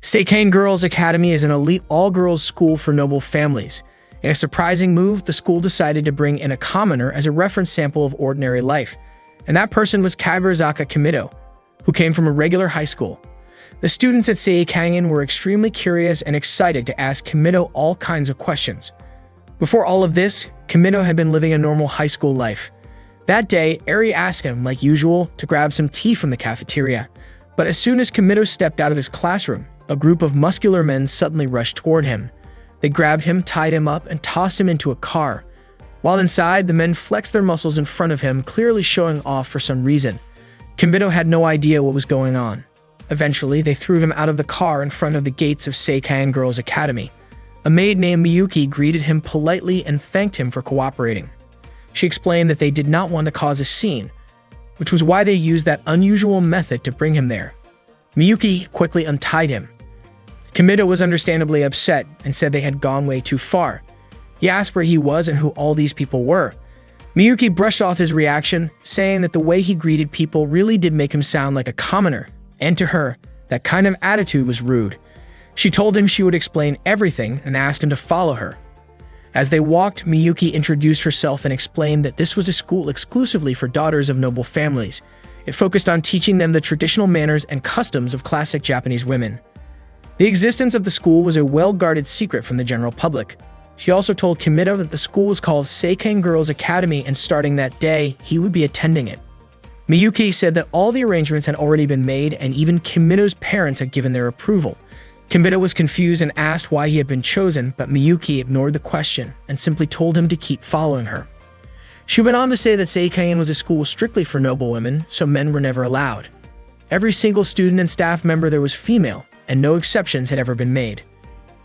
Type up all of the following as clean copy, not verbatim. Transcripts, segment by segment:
Seikane Girls Academy is an elite all-girls school for noble families. In a surprising move, the school decided to bring in a commoner as a reference sample of ordinary life, and that person was Kaburizaka Kimido, who came from a regular high school. The students at Seikane were extremely curious and excited to ask Kimido all kinds of questions. Before all of this, Kimido had been living a normal high school life. That day, Eri asked him, like usual, to grab some tea from the cafeteria. But as soon as Kimido stepped out of his classroom, a group of muscular men suddenly rushed toward him. They grabbed him, tied him up, and tossed him into a car. While inside, the men flexed their muscles in front of him, clearly showing off for some reason. Kimido had no idea what was going on. Eventually, they threw him out of the car in front of the gates of Seikane Girls Academy. A maid named Miyuki greeted him politely and thanked him for cooperating. She explained that they did not want to cause a scene, which was why they used that unusual method to bring him there. Miyuki quickly untied him. Kimido was understandably upset and said they had gone way too far. He asked where he was and who all these people were. Miyuki brushed off his reaction, saying that the way he greeted people really did make him sound like a commoner, and to her, that kind of attitude was rude. She told him she would explain everything and asked him to follow her. As they walked, Miyuki introduced herself and explained that this was a school exclusively for daughters of noble families. It focused on teaching them the traditional manners and customs of classic Japanese women. The existence of the school was a well-guarded secret from the general public. She also told Kimido that the school was called Seikane Girls Academy, and starting that day, he would be attending it. Miyuki said that all the arrangements had already been made and even Kimido's parents had given their approval. Kimido was confused and asked why he had been chosen, but Miyuki ignored the question and simply told him to keep following her. She went on to say that Seikane was a school strictly for noble women, so men were never allowed. Every single student and staff member there was female, and no exceptions had ever been made.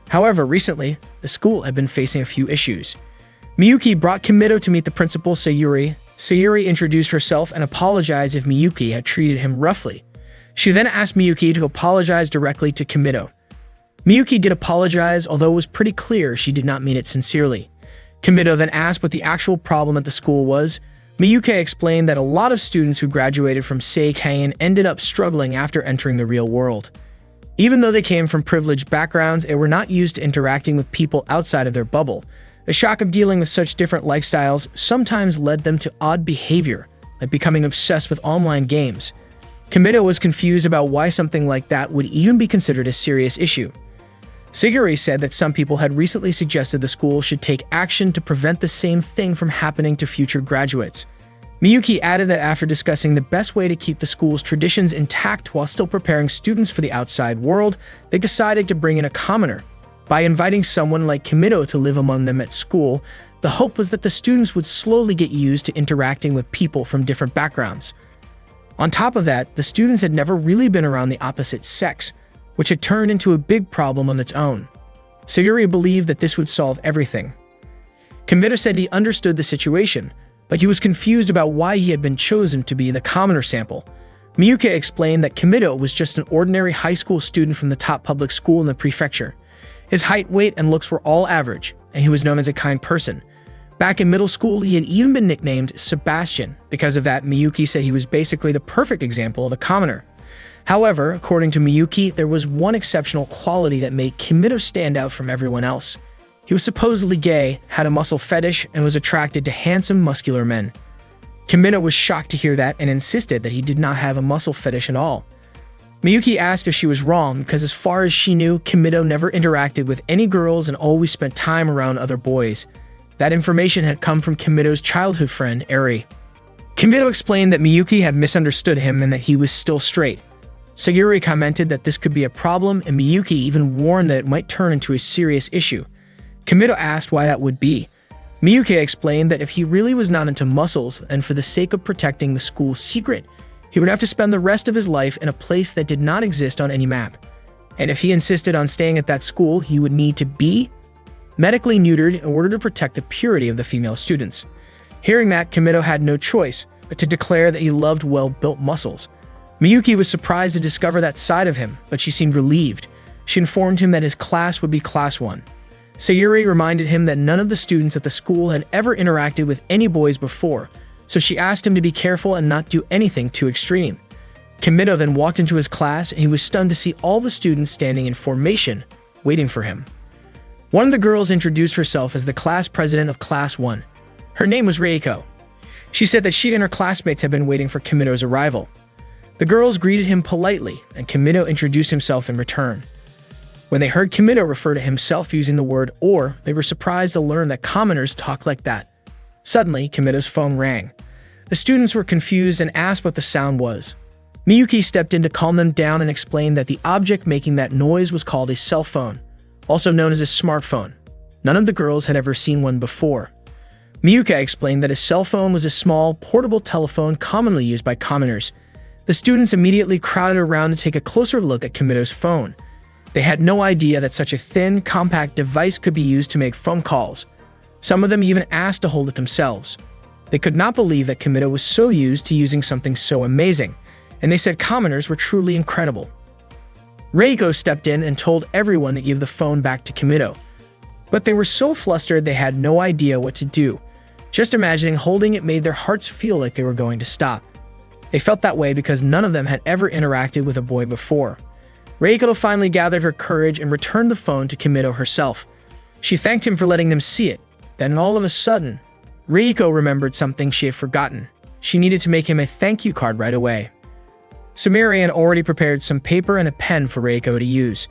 However, recently, the school had been facing a few issues. Miyuki brought Kimido to meet the principal, Sayuri. Sayuri introduced herself and apologized if Miyuki had treated him roughly. She then asked Miyuki to apologize directly to Kimido. Miyuki did apologize, although it was pretty clear she did not mean it sincerely. Kimido then asked what the actual problem at the school was. Miyuki explained that a lot of students who graduated from Seikane ended up struggling after entering the real world. Even though they came from privileged backgrounds, they were not used to interacting with people outside of their bubble. The shock of dealing with such different lifestyles sometimes led them to odd behavior, like becoming obsessed with online games. Kimido was confused about why something like that would even be considered a serious issue. Siguri said that some people had recently suggested the school should take action to prevent the same thing from happening to future graduates. Miyuki added that after discussing the best way to keep the school's traditions intact while still preparing students for the outside world, they decided to bring in a commoner. By inviting someone like Kimido to live among them at school, the hope was that the students would slowly get used to interacting with people from different backgrounds. On top of that, the students had never really been around the opposite sex, which had turned into a big problem on its own. Siguri believed that this would solve everything. Kimido said he understood the situation, but he was confused about why he had been chosen to be the commoner sample. Miyuki explained that Kimido was just an ordinary high school student from the top public school in the prefecture. His height, weight, and looks were all average, and he was known as a kind person. Back in middle school, he had even been nicknamed Sebastian. Because of that, Miyuki said he was basically the perfect example of a commoner. However, according to Miyuki, there was one exceptional quality that made Kimido stand out from everyone else. He was supposedly gay, had a muscle fetish, and was attracted to handsome, muscular men. Kimido was shocked to hear that and insisted that he did not have a muscle fetish at all. Miyuki asked if she was wrong because as far as she knew, Kimido never interacted with any girls and always spent time around other boys. That information had come from Kimido's childhood friend, Eri. Kimido explained that Miyuki had misunderstood him and that he was still straight. Siguri commented that this could be a problem, and Miyuki even warned that it might turn into a serious issue. Kimido asked why that would be. Miyuki explained that if he really was not into muscles, and for the sake of protecting the school's secret, he would have to spend the rest of his life in a place that did not exist on any map. And if he insisted on staying at that school, he would need to be medically neutered in order to protect the purity of the female students. Hearing that, Kimido had no choice but to declare that he loved well-built muscles. Miyuki was surprised to discover that side of him, but she seemed relieved. She informed him that his class would be Class 1. Sayuri reminded him that none of the students at the school had ever interacted with any boys before, so she asked him to be careful and not do anything too extreme. Kimido then walked into his class and he was stunned to see all the students standing in formation, waiting for him. One of the girls introduced herself as the class president of Class 1. Her name was Reiko. She said that she and her classmates had been waiting for Kimido's arrival. The girls greeted him politely, and Kimido introduced himself in return. When they heard Kimido refer to himself using the word "or," they were surprised to learn that commoners talk like that. Suddenly, Kimido's phone rang. The students were confused and asked what the sound was. Miyuki stepped in to calm them down and explained that the object making that noise was called a cell phone, also known as a smartphone. None of the girls had ever seen one before. Miyuki explained that a cell phone was a small, portable telephone commonly used by commoners. The students immediately crowded around to take a closer look at Kimido's phone. They had no idea that such a thin, compact device could be used to make phone calls. Some of them even asked to hold it themselves. They could not believe that Kimido was so used to using something so amazing, and they said commoners were truly incredible. Reiko stepped in and told everyone to give the phone back to Kimido. But they were so flustered they had no idea what to do. Just imagining holding it made their hearts feel like they were going to stop. They felt that way because none of them had ever interacted with a boy before. Reiko finally gathered her courage and returned the phone to Kimido herself. She thanked him for letting them see it. Then all of a sudden, Reiko remembered something she had forgotten. She needed to make him a thank you card right away. Sumire had already prepared some paper and a pen for Reiko to use.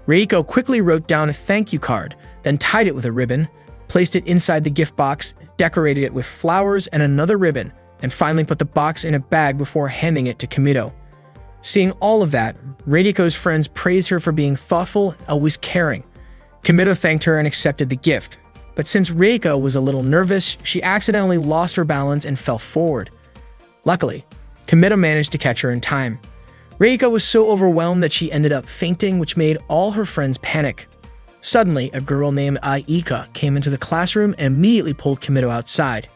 Reiko quickly wrote down a thank you card, then tied it with a ribbon, placed it inside the gift box, decorated it with flowers and another ribbon, and finally put the box in a bag before handing it to Kimido. Seeing all of that, Reiko's friends praised her for being thoughtful and always caring. Kimido thanked her and accepted the gift. But since Reiko was a little nervous, she accidentally lost her balance and fell forward. Luckily, Kimido managed to catch her in time. Reiko was so overwhelmed that she ended up fainting, which made all her friends panic. Suddenly, a girl named Aika came into the classroom and immediately pulled Kimido outside.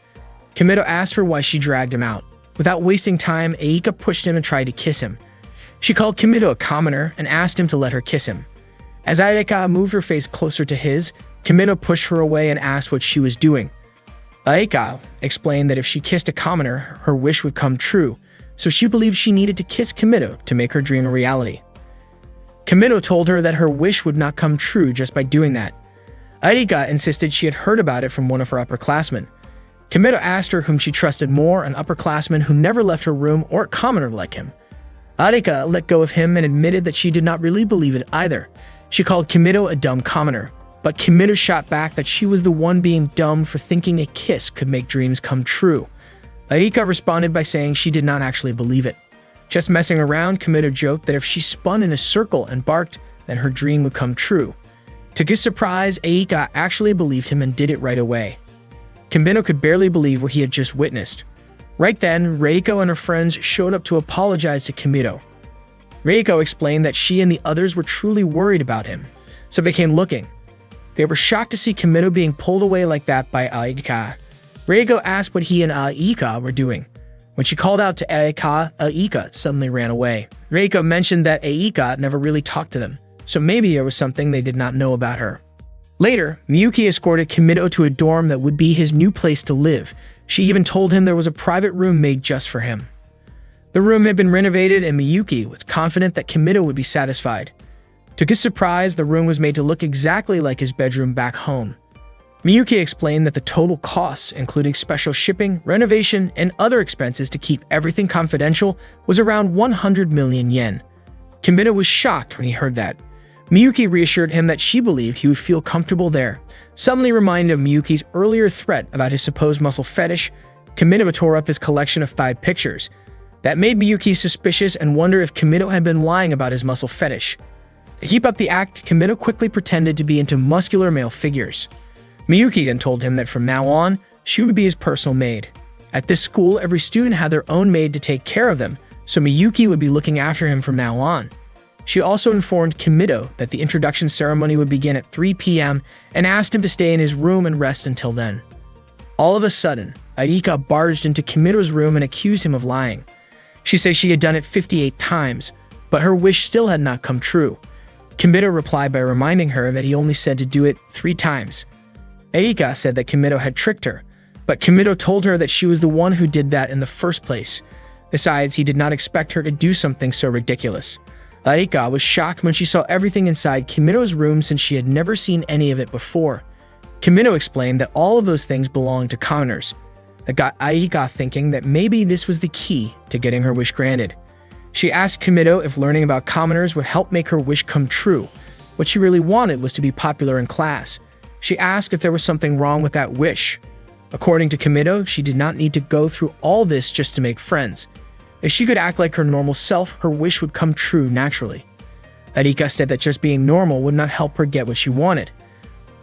Kimido asked her why she dragged him out. Without wasting time, Aika pushed him and tried to kiss him. She called Kimido a commoner and asked him to let her kiss him. As Aika moved her face closer to his, Kimido pushed her away and asked what she was doing. Aika explained that if she kissed a commoner, her wish would come true, so she believed she needed to kiss Kimido to make her dream a reality. Kimido told her that her wish would not come true just by doing that. Aika insisted she had heard about it from one of her upperclassmen. Kimido asked her whom she trusted more, an upperclassman who never left her room or a commoner like him. Aika let go of him and admitted that she did not really believe it either. She called Kimido a dumb commoner, but Kimido shot back that she was the one being dumb for thinking a kiss could make dreams come true. Aika responded by saying she did not actually believe it. Just messing around, Kimido joked that if she spun in a circle and barked, then her dream would come true. To his surprise, Aika actually believed him and did it right away. Kimido could barely believe what he had just witnessed. Right then, Reiko and her friends showed up to apologize to Kimido. Reiko explained that she and the others were truly worried about him, so they came looking. They were shocked to see Kimido being pulled away like that by Aika. Reiko asked what he and Aika were doing. When she called out to Aika suddenly ran away. Reiko mentioned that Aika never really talked to them, so maybe there was something they did not know about her. Later, Miyuki escorted Kimido to a dorm that would be his new place to live. She even told him there was a private room made just for him. The room had been renovated and Miyuki was confident that Kimido would be satisfied. To his surprise, the room was made to look exactly like his bedroom back home. Miyuki explained that the total costs, including special shipping, renovation, and other expenses to keep everything confidential, was around 100 million yen. Kimido was shocked when he heard that. Miyuki reassured him that she believed he would feel comfortable there. Suddenly reminded of Miyuki's earlier threat about his supposed muscle fetish, Kimido tore up his collection of 5 pictures. That made Miyuki suspicious and wonder if Kimido had been lying about his muscle fetish. To keep up the act, Kimido quickly pretended to be into muscular male figures. Miyuki then told him that from now on, she would be his personal maid. At this school, every student had their own maid to take care of them, so Miyuki would be looking after him from now on. She also informed Kimido that the introduction ceremony would begin at 3 p.m. and asked him to stay in his room and rest until then. All of a sudden, Aika barged into Kimido's room and accused him of lying. She said she had done it 58 times, but her wish still had not come true. Kimido replied by reminding her that he only said to do it 3 times. Aika said that Kimido had tricked her, but Kimido told her that she was the one who did that in the first place. Besides, he did not expect her to do something so ridiculous. Aika was shocked when she saw everything inside Kimito's room since she had never seen any of it before. Kimito explained that all of those things belonged to commoners. That got Aika thinking that maybe this was the key to getting her wish granted. She asked Kimito if learning about commoners would help make her wish come true. What she really wanted was to be popular in class. She asked if there was something wrong with that wish. According to Kimito, she did not need to go through all this just to make friends. If she could act like her normal self, her wish would come true naturally. Arika said that just being normal would not help her get what she wanted.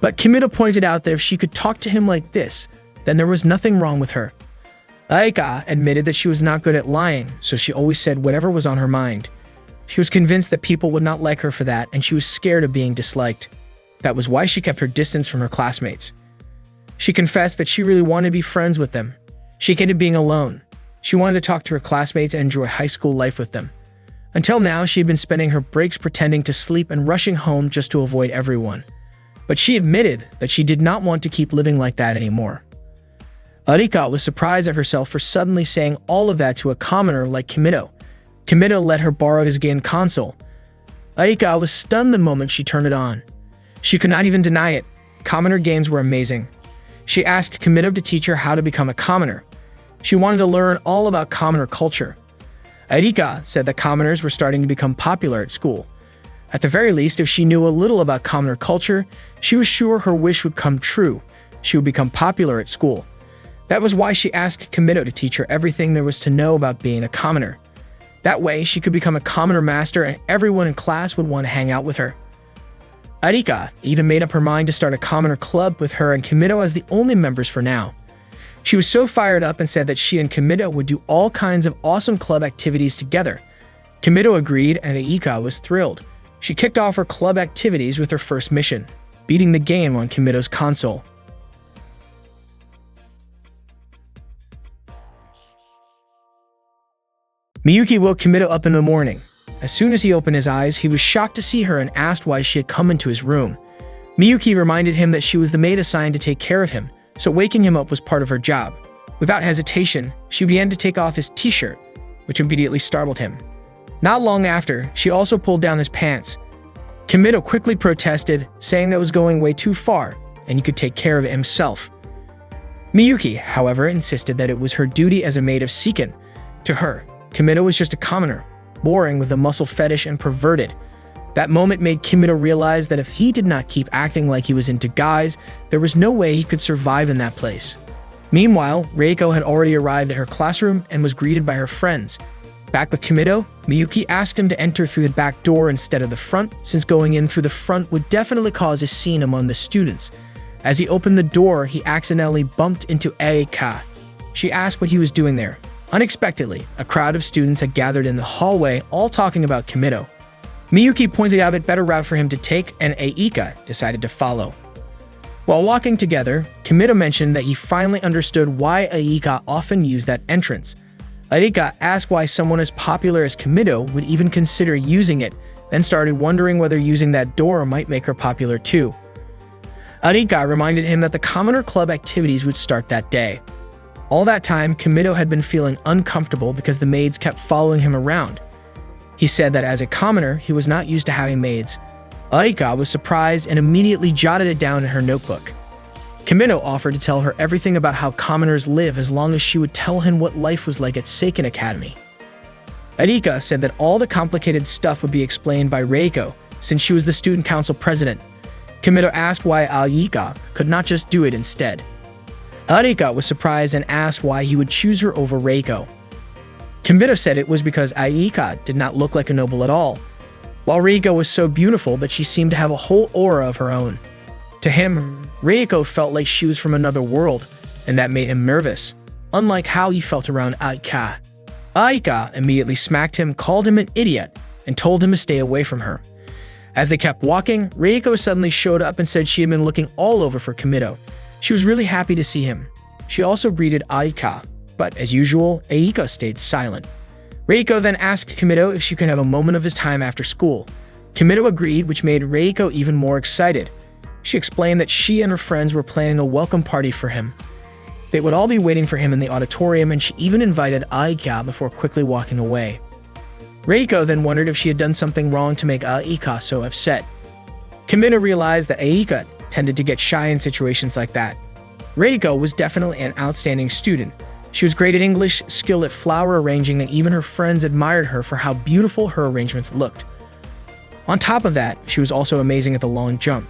But Kimito pointed out that if she could talk to him like this, then there was nothing wrong with her. Aika admitted that she was not good at lying, so she always said whatever was on her mind. She was convinced that people would not like her for that, and she was scared of being disliked. That was why she kept her distance from her classmates. She confessed that she really wanted to be friends with them. She hated being alone. She wanted to talk to her classmates and enjoy high school life with them. Until now, she had been spending her breaks pretending to sleep and rushing home just to avoid everyone. But she admitted that she did not want to keep living like that anymore. Arika was surprised at herself for suddenly saying all of that to a commoner like Kimito. Kimito let her borrow his game console. Arika was stunned the moment she turned it on. She could not even deny it. Commoner games were amazing. She asked Kimito to teach her how to become a commoner. She wanted to learn all about commoner culture. Arika said that commoners were starting to become popular at school. At the very least, if she knew a little about commoner culture, she was sure her wish would come true. She would become popular at school. That was why she asked Kimito to teach her everything there was to know about being a commoner. That way, she could become a commoner master and everyone in class would want to hang out with her. Arika even made up her mind to start a commoner club with her and Kimito as the only members for now. She was so fired up and said that she and Kimito would do all kinds of awesome club activities together. Kimito agreed and Arika was thrilled. She kicked off her club activities with her first mission, beating the game on Kimito's console. Miyuki woke Kimito up in the morning. As soon as he opened his eyes, he was shocked to see her and asked why she had come into his room. Miyuki reminded him that she was the maid assigned to take care of him, so waking him up was part of her job. Without hesitation, she began to take off his t-shirt, which immediately startled him. Not long after, she also pulled down his pants. Kimito quickly protested, saying that was going way too far, and he could take care of it himself. Miyuki, however, insisted that it was her duty as a maid of Seiken. To her, Kimito was just a commoner, boring with a muscle fetish and perverted. That moment made Kimito realize that if he did not keep acting like he was into guys, there was no way he could survive in that place. Meanwhile, Reiko had already arrived at her classroom and was greeted by her friends. Back with Kimito, Miyuki asked him to enter through the back door instead of the front, since going in through the front would definitely cause a scene among the students. As he opened the door, he accidentally bumped into Aika. She asked what he was doing there. Unexpectedly, a crowd of students had gathered in the hallway, all talking about Kimito. Miyuki pointed out a better route for him to take, and Aika decided to follow. While walking together, Kimito mentioned that he finally understood why Aika often used that entrance. Aika asked why someone as popular as Kimito would even consider using it, then started wondering whether using that door might make her popular too. Aika reminded him that the Commoner Club activities would start that day. All that time, Kimito had been feeling uncomfortable because the maids kept following him around. He said that as a commoner, he was not used to having maids. Aika was surprised and immediately jotted it down in her notebook. Kimito offered to tell her everything about how commoners live as long as she would tell him what life was like at Seiken Academy. Aika said that all the complicated stuff would be explained by Reiko, since she was the student council president. Kimito asked why Aika could not just do it instead. Aika was surprised and asked why he would choose her over Reiko. Kimito said it was because Aika did not look like a noble at all, while Reiko was so beautiful that she seemed to have a whole aura of her own. To him, Reiko felt like she was from another world, and that made him nervous, unlike how he felt around Aika. Aika immediately smacked him, called him an idiot, and told him to stay away from her. As they kept walking, Reiko suddenly showed up and said she had been looking all over for Kimito. She was really happy to see him. She also greeted Aika, but as usual, Aika stayed silent. Reiko then asked Kimito if she could have a moment of his time after school. Kimito agreed, which made Reiko even more excited. She explained that she and her friends were planning a welcome party for him. They would all be waiting for him in the auditorium, and she even invited Aika before quickly walking away. Reiko then wondered if she had done something wrong to make Aika so upset. Kimito realized that Aika tended to get shy in situations like that. Reiko was definitely an outstanding student. She was great at English, skilled at flower arranging, and even her friends admired her for how beautiful her arrangements looked. On top of that, she was also amazing at the long jump.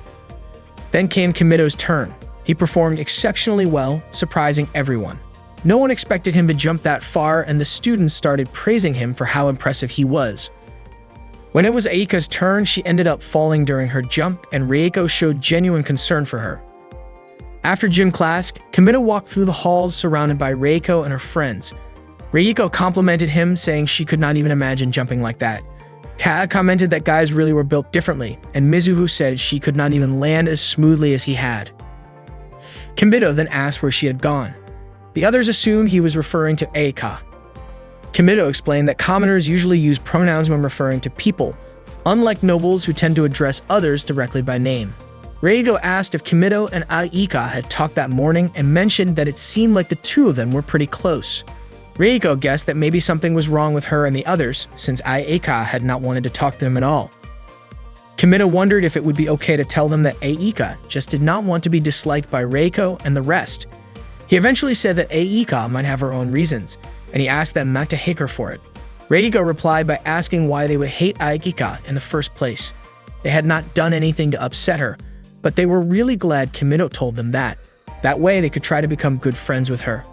Then came Kimito's turn. He performed exceptionally well, surprising everyone. No one expected him to jump that far, and the students started praising him for how impressive he was. When it was Aika's turn, she ended up falling during her jump, and Reiko showed genuine concern for her. After gym class, Kimito walked through the halls surrounded by Reiko and her friends. Reiko complimented him, saying she could not even imagine jumping like that. Kaa commented that guys really were built differently, and Mizuho said she could not even land as smoothly as he had. Kimito then asked where she had gone. The others assumed he was referring to Aika. Kimito explained that commoners usually use pronouns when referring to people, unlike nobles who tend to address others directly by name. Reiko asked if Kimito and Aika had talked that morning and mentioned that it seemed like the two of them were pretty close. Reiko guessed that maybe something was wrong with her and the others, since Aika had not wanted to talk to them at all. Kimito wondered if it would be okay to tell them that Aika just did not want to be disliked by Reiko and the rest. He eventually said that Aika might have her own reasons, and he asked them not to hate her for it. Reiko replied by asking why they would hate Aika in the first place. They had not done anything to upset her, but they were really glad Kimito told them that. That way they could try to become good friends with her.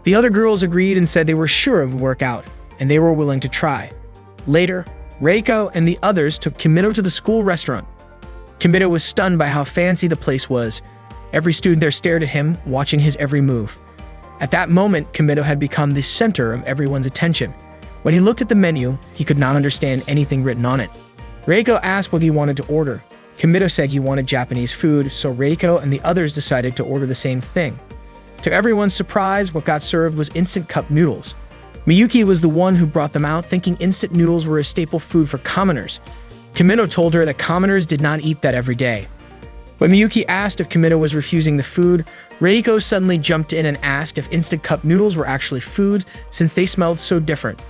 The other girls agreed and said they were sure it would work out, and they were willing to try. Later, Reiko and the others took Kimito to the school restaurant. Kimito was stunned by how fancy the place was. Every student there stared at him, watching his every move. At that moment, Kimito had become the center of everyone's attention. When he looked at the menu, he could not understand anything written on it. Reiko asked what he wanted to order. Kimito said he wanted Japanese food, so Reiko and the others decided to order the same thing. To everyone's surprise, what got served was instant cup noodles. Miyuki was the one who brought them out, thinking instant noodles were a staple food for commoners. Kimito told her that commoners did not eat that every day. When Miyuki asked if Kimito was refusing the food, Reiko suddenly jumped in and asked if instant cup noodles were actually food, since they smelled so different.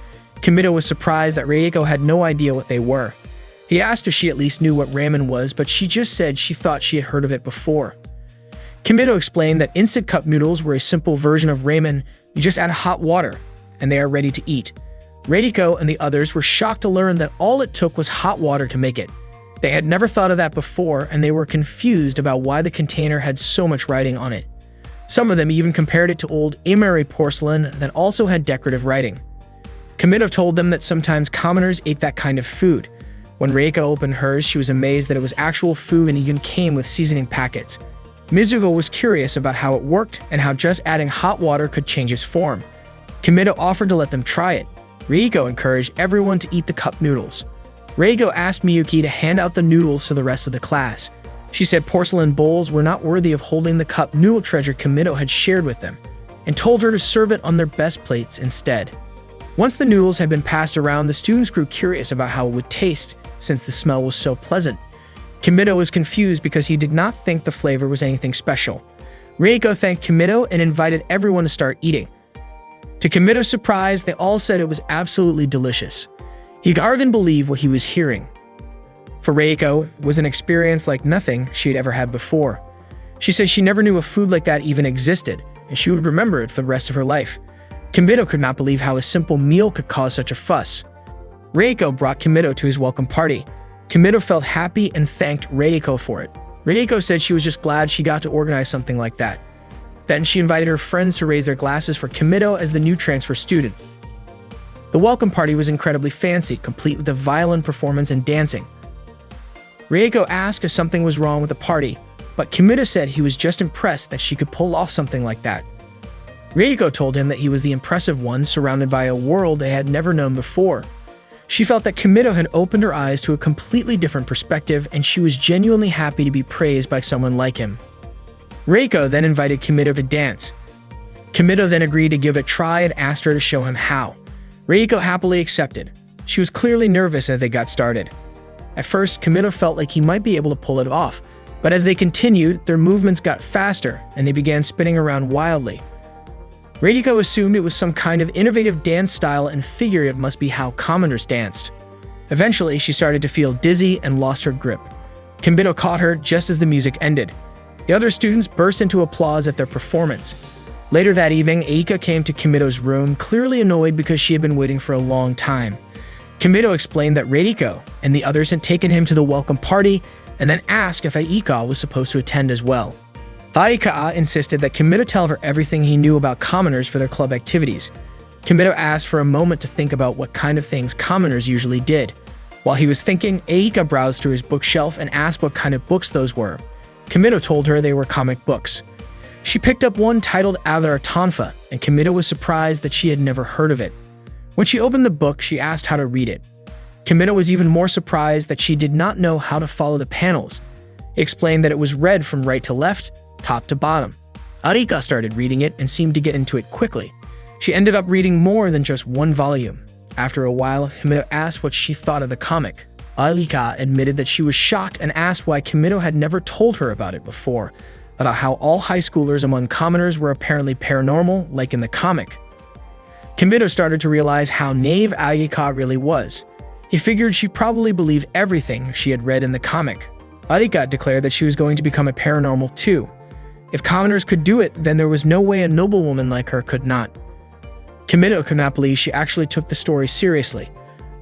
Kimito was surprised that Reiko had no idea what they were. He asked if she at least knew what ramen was, but she just said she thought she had heard of it before. Kimito explained that instant cup noodles were a simple version of ramen. You just add hot water, and they are ready to eat. Reiko and the others were shocked to learn that all it took was hot water to make it. They had never thought of that before, and they were confused about why the container had so much writing on it. Some of them even compared it to old Imari porcelain that also had decorative writing. Kimito told them that sometimes commoners ate that kind of food. When Reiko opened hers, she was amazed that it was actual food and even came with seasoning packets. Mizuho was curious about how it worked and how just adding hot water could change its form. Kimito offered to let them try it. Reiko encouraged everyone to eat the cup noodles. Reiko asked Miyuki to hand out the noodles to the rest of the class. She said porcelain bowls were not worthy of holding the cup noodle treasure Kimito had shared with them, and told her to serve it on their best plates instead. Once the noodles had been passed around, the students grew curious about how it would taste, since the smell was so pleasant. Kimito was confused because he did not think the flavor was anything special. Reiko thanked Kimito and invited everyone to start eating. To Kimito's surprise, they all said it was absolutely delicious. He could hardly believe what he was hearing. For Reiko, it was an experience like nothing she had ever had before. She said she never knew a food like that even existed, and she would remember it for the rest of her life. Kimito could not believe how a simple meal could cause such a fuss. Reiko brought Kimito to his welcome party. Kimito felt happy and thanked Reiko for it. Reiko said she was just glad she got to organize something like that. Then she invited her friends to raise their glasses for Kimito as the new transfer student. The welcome party was incredibly fancy, complete with a violin performance and dancing. Reiko asked if something was wrong with the party, but Kimito said he was just impressed that she could pull off something like that. Reiko told him that he was the impressive one, surrounded by a world they had never known before. She felt that Kimito had opened her eyes to a completely different perspective, and she was genuinely happy to be praised by someone like him. Reiko then invited Kimito to dance. Kimito then agreed to give it a try and asked her to show him how. Reiko happily accepted. She was clearly nervous as they got started. At first, Kimito felt like he might be able to pull it off, but as they continued, their movements got faster and they began spinning around wildly. Reiko assumed it was some kind of innovative dance style and figured it must be how commoners danced. Eventually, she started to feel dizzy and lost her grip. Kimido caught her just as the music ended. The other students burst into applause at their performance. Later that evening, Aika came to Kimido's room, clearly annoyed because she had been waiting for a long time. Kimido explained that Reiko and the others had taken him to the welcome party and then asked if Aika was supposed to attend as well. Aika insisted that Kimido tell her everything he knew about commoners for their club activities. Kimido asked for a moment to think about what kind of things commoners usually did. While he was thinking, Aika browsed through his bookshelf and asked what kind of books those were. Kimido told her they were comic books. She picked up one titled Avatar Tonfa, and Kimido was surprised that she had never heard of it. When she opened the book, she asked how to read it. Kimido was even more surprised that she did not know how to follow the panels. He explained that it was read from right to left, top to bottom. Arika started reading it and seemed to get into it quickly. She ended up reading more than just one volume. After a while, Kimido asked what she thought of the comic. Arika admitted that she was shocked and asked why Kimido had never told her about it before, about how all high schoolers among commoners were apparently paranormal, like in the comic. Kimido started to realize how naive Arika really was. He figured she probably believed everything she had read in the comic. Arika declared that she was going to become a paranormal too. If commoners could do it, then there was no way a noblewoman like her could not. Kimido could not believe she actually took the story seriously.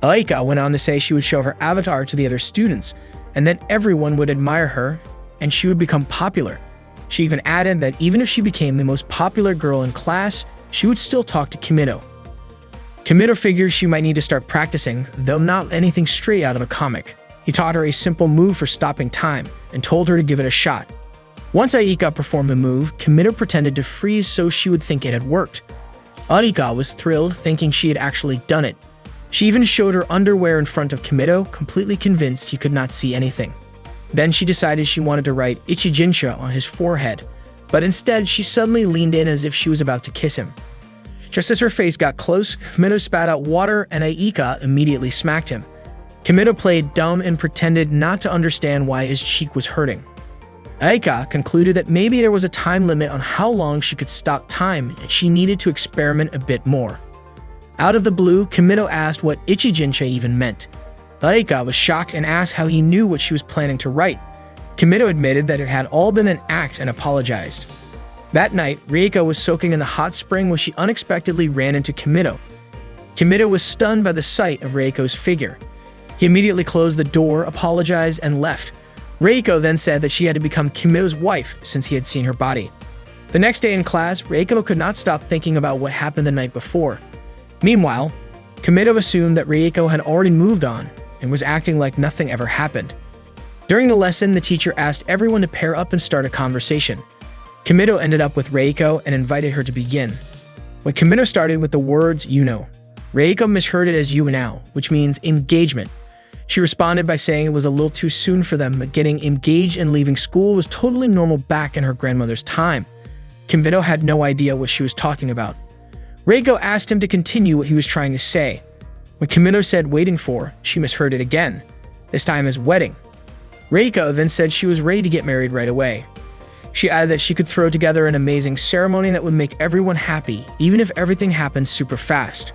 Aika went on to say she would show her avatar to the other students, and then everyone would admire her, and she would become popular. She even added that even if she became the most popular girl in class, she would still talk to Kimido. Kimido figured she might need to start practicing, though not anything straight out of a comic. He taught her a simple move for stopping time, and told her to give it a shot. Once Aika performed the move, Kimido pretended to freeze so she would think it had worked. Arika was thrilled, thinking she had actually done it. She even showed her underwear in front of Kimido, completely convinced he could not see anything. Then she decided she wanted to write Ichijinsha on his forehead, but instead she suddenly leaned in as if she was about to kiss him. Just as her face got close, Kimido spat out water and Aika immediately smacked him. Kimido played dumb and pretended not to understand why his cheek was hurting. Aika concluded that maybe there was a time limit on how long she could stop time and she needed to experiment a bit more. Out of the blue, Kimido asked what Ichijinsha even meant. Aika was shocked and asked how he knew what she was planning to write. Kimido admitted that it had all been an act and apologized. That night, Reiko was soaking in the hot spring when she unexpectedly ran into Kimido. Kimido was stunned by the sight of Reiko's figure. He immediately closed the door, apologized, and left. Reiko then said that she had to become Kimido's wife since he had seen her body. The next day in class, Reiko could not stop thinking about what happened the night before. Meanwhile, Kimido assumed that Reiko had already moved on and was acting like nothing ever happened. During the lesson, the teacher asked everyone to pair up and start a conversation. Kimido ended up with Reiko and invited her to begin. When Kimido started with the words, "you know," Reiko misheard it as "you now," which means engagement. She responded by saying it was a little too soon for them, but getting engaged and leaving school was totally normal back in her grandmother's time. Kimido had no idea what she was talking about. Reiko asked him to continue what he was trying to say. When Kimido said waiting for, she misheard it again, this time as wedding. Reiko then said she was ready to get married right away. She added that she could throw together an amazing ceremony that would make everyone happy, even if everything happened super fast.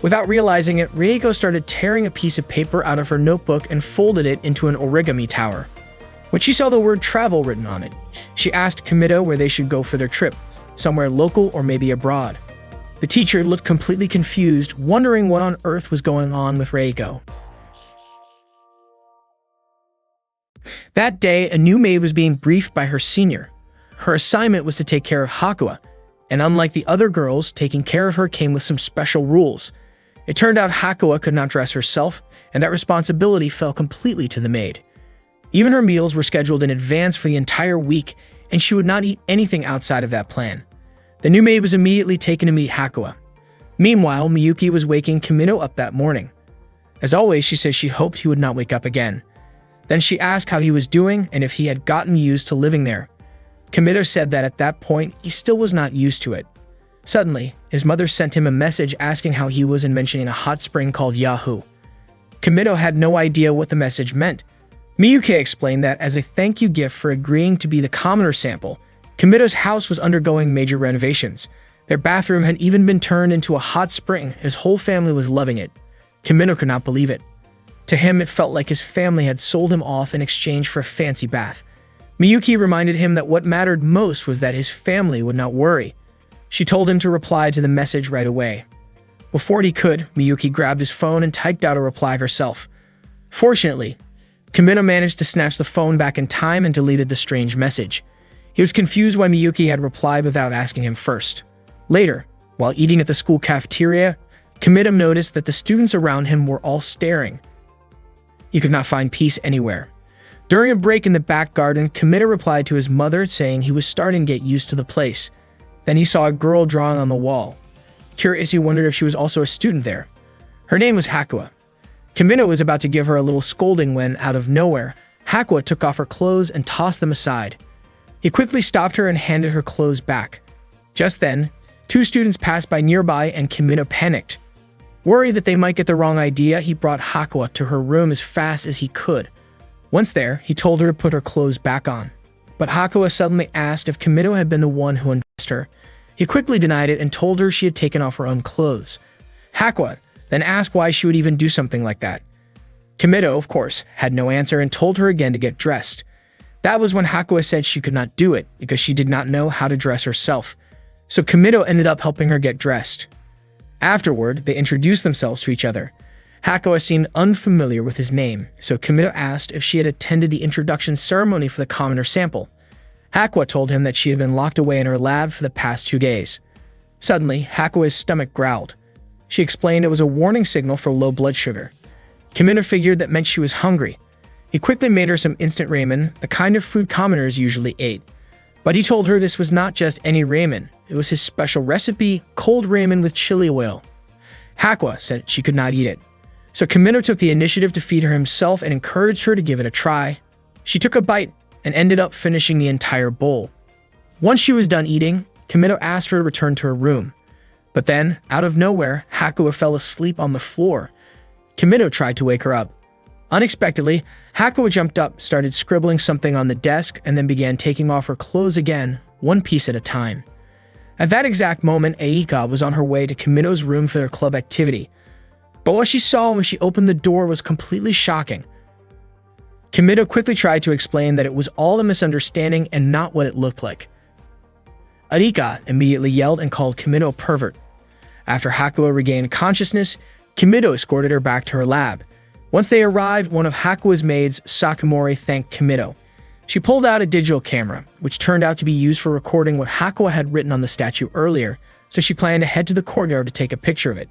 Without realizing it, Reiko started tearing a piece of paper out of her notebook and folded it into an origami tower. When she saw the word travel written on it, she asked Kimido where they should go for their trip, somewhere local or maybe abroad. The teacher looked completely confused, wondering what on earth was going on with Reiko. That day, a new maid was being briefed by her senior. Her assignment was to take care of Hakua, and unlike the other girls, taking care of her came with some special rules. It turned out Hakua could not dress herself, and that responsibility fell completely to the maid. Even her meals were scheduled in advance for the entire week, and she would not eat anything outside of that plan. The new maid was immediately taken to meet Hakua. Meanwhile, Miyuki was waking Kimido up that morning. As always, she said she hoped he would not wake up again. Then she asked how he was doing and if he had gotten used to living there. Kimido said that at that point, he still was not used to it. Suddenly, his mother sent him a message asking how he was and mentioning a hot spring called Yahoo. Kimido had no idea what the message meant. Miyuki explained that as a thank you gift for agreeing to be the commoner sample, Kimido's house was undergoing major renovations. Their bathroom had even been turned into a hot spring. His whole family was loving it. Kimino could not believe it. To him, it felt like his family had sold him off in exchange for a fancy bath. Miyuki reminded him that what mattered most was that his family would not worry. She told him to reply to the message right away. Before he could, Miyuki grabbed his phone and typed out a reply herself. Fortunately, Kimino managed to snatch the phone back in time and deleted the strange message. He was confused why Miyuki had replied without asking him first. Later, while eating at the school cafeteria, Kimino noticed that the students around him were all staring. He could not find peace anywhere. During a break in the back garden, Kimino replied to his mother saying he was starting to get used to the place. Then he saw a girl drawing on the wall. Curious, he wondered if she was also a student there. Her name was Hakua. Kimino was about to give her a little scolding when, out of nowhere, Hakua took off her clothes and tossed them aside. He quickly stopped her and handed her clothes back. Just then, two students passed by nearby and Kimino panicked. Worried that they might get the wrong idea, he brought Hakua to her room as fast as he could. Once there, he told her to put her clothes back on. But Hakua suddenly asked if Kimino had been the one who undressed her. He quickly denied it and told her she had taken off her own clothes. Hakua then asked why she would even do something like that. Kimino, of course, had no answer and told her again to get dressed. That was when Hakua said she could not do it because she did not know how to dress herself. So Kimino ended up helping her get dressed. Afterward, they introduced themselves to each other. Hakua seemed unfamiliar with his name, so Kimino asked if she had attended the introduction ceremony for the commoner sample. Hakua told him that she had been locked away in her lab for the past 2 days. Suddenly, Hakua's stomach growled. She explained it was a warning signal for low blood sugar. Kimino figured that meant she was hungry. He quickly made her some instant ramen, the kind of food commoners usually ate. But he told her this was not just any ramen, it was his special recipe, cold ramen with chili oil. Hakua said she could not eat it. So Kimino took the initiative to feed her himself and encouraged her to give it a try. She took a bite and ended up finishing the entire bowl. Once she was done eating, Kimino asked her to return to her room. But then, out of nowhere, Hakua fell asleep on the floor. Kimino tried to wake her up. Unexpectedly, Hakua jumped up, started scribbling something on the desk, and then began taking off her clothes again, one piece at a time. At that exact moment, Aika was on her way to Kimino's room for their club activity. But what she saw when she opened the door was completely shocking. Kimino quickly tried to explain that it was all a misunderstanding and not what it looked like. Arika immediately yelled and called Kimino a pervert. After Hakua regained consciousness, Kimino escorted her back to her lab. Once they arrived, one of Hakua's maids, Sakamori, thanked Kimino. She pulled out a digital camera, which turned out to be used for recording what Hakua had written on the statue earlier, so she planned to head to the courtyard to take a picture of it.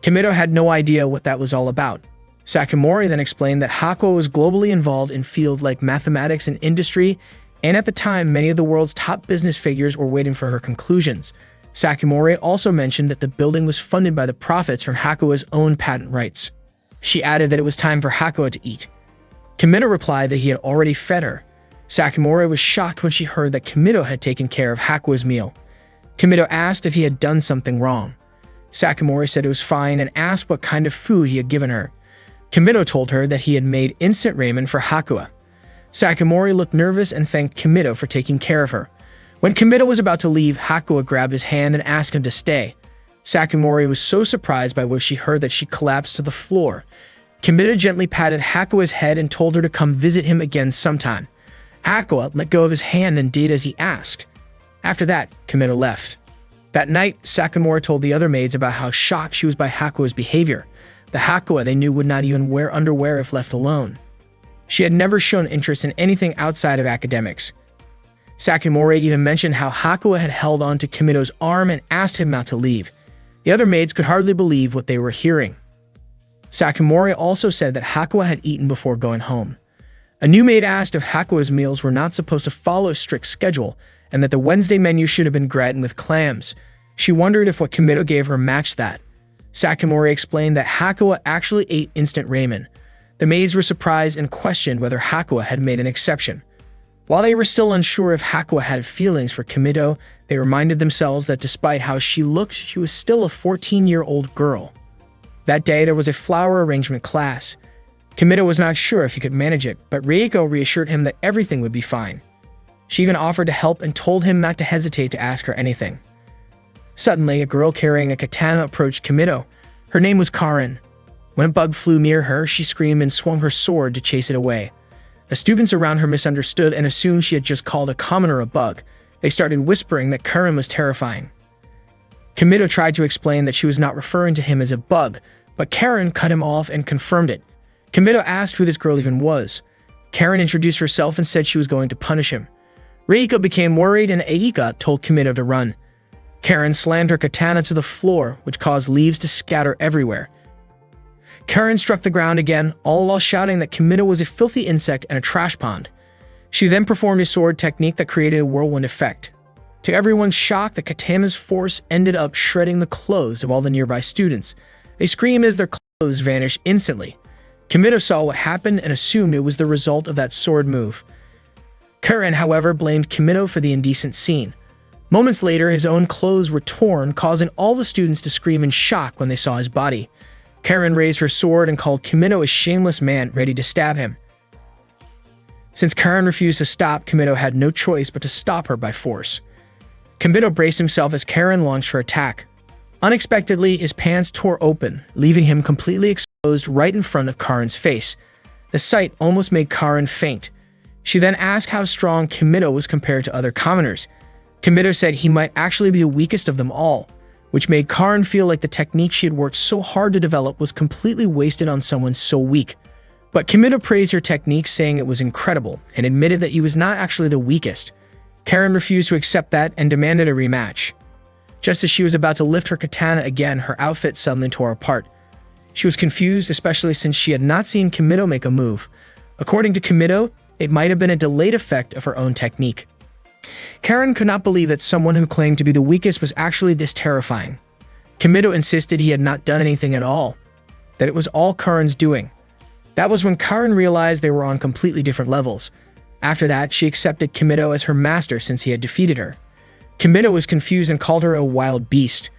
Kimino had no idea what that was all about. Sakamori then explained that Hakua was globally involved in fields like mathematics and industry, and at the time, many of the world's top business figures were waiting for her conclusions. Sakamori also mentioned that the building was funded by the profits from Hakua's own patent rights. She added that it was time for Hakua to eat. Kimino replied that he had already fed her. Sakamori was shocked when she heard that Kimino had taken care of Hakua's meal. Kimino asked if he had done something wrong. Sakamori said it was fine and asked what kind of food he had given her. Kimino told her that he had made instant ramen for Hakua. Sakamori looked nervous and thanked Kimino for taking care of her. When Kimino was about to leave, Hakua grabbed his hand and asked him to stay. Sakamori was so surprised by what she heard that she collapsed to the floor. Kimino gently patted Hakua's head and told her to come visit him again sometime. Hakua let go of his hand and did as he asked. After that, Kimino left. That night, Sakamori told the other maids about how shocked she was by Hakua's behavior. The Hakua they knew would not even wear underwear if left alone. She had never shown interest in anything outside of academics. Sakamori even mentioned how Hakua had held on to Kimino's arm and asked him not to leave. The other maids could hardly believe what they were hearing. Sakamori also said that Hakua had eaten before going home. A new maid asked if Hakua's meals were not supposed to follow a strict schedule and that the Wednesday menu should have been gratin with clams. She wondered if what Kimino gave her matched that. Sakamori explained that Hakua actually ate instant ramen. The maids were surprised and questioned whether Hakua had made an exception. While they were still unsure if Hakua had feelings for Kimino, they reminded themselves that despite how she looked, she was still a 14-year-old girl. That day, there was a flower arrangement class. Kimino was not sure if he could manage it, but Reiko reassured him that everything would be fine. She even offered to help and told him not to hesitate to ask her anything. Suddenly, a girl carrying a katana approached Kimito. Her name was Karen. When a bug flew near her, she screamed and swung her sword to chase it away. The students around her misunderstood and assumed she had just called a commoner a bug. They started whispering that Karen was terrifying. Kimito tried to explain that she was not referring to him as a bug, but Karen cut him off and confirmed it. Kimito asked who this girl even was. Karen introduced herself and said she was going to punish him. Reiko became worried and Aika told Kimito to run. Karen slammed her katana to the floor, which caused leaves to scatter everywhere. Karen struck the ground again, all while shouting that Kimito was a filthy insect and a trash pond. She then performed a sword technique that created a whirlwind effect. To everyone's shock, the katana's force ended up shredding the clothes of all the nearby students. They screamed as their clothes vanished instantly. Kimito saw what happened and assumed it was the result of that sword move. Karen, however, blamed Kimito for the indecent scene. Moments later, his own clothes were torn, causing all the students to scream in shock when they saw his body. Karen raised her sword and called Kimito a shameless man ready to stab him. Since Karen refused to stop, Kimito had no choice but to stop her by force. Kimito braced himself as Karen launched her attack. Unexpectedly, his pants tore open, leaving him completely exposed right in front of Karen's face. The sight almost made Karen faint. She then asked how strong Kimito was compared to other commoners. Kimito said he might actually be the weakest of them all, which made Karen feel like the technique she had worked so hard to develop was completely wasted on someone so weak. But Kimito praised her technique, saying it was incredible, and admitted that he was not actually the weakest. Karen refused to accept that and demanded a rematch. Just as she was about to lift her katana again, her outfit suddenly tore apart. She was confused, especially since she had not seen Kimito make a move. According to Kimito, it might have been a delayed effect of her own technique. Karen could not believe that someone who claimed to be the weakest was actually this terrifying. Kimito insisted he had not done anything at all, that it was all Karen's doing. That was when Karen realized they were on completely different levels. After that, she accepted Kimito as her master since he had defeated her. Kimito was confused and called her a wild beast.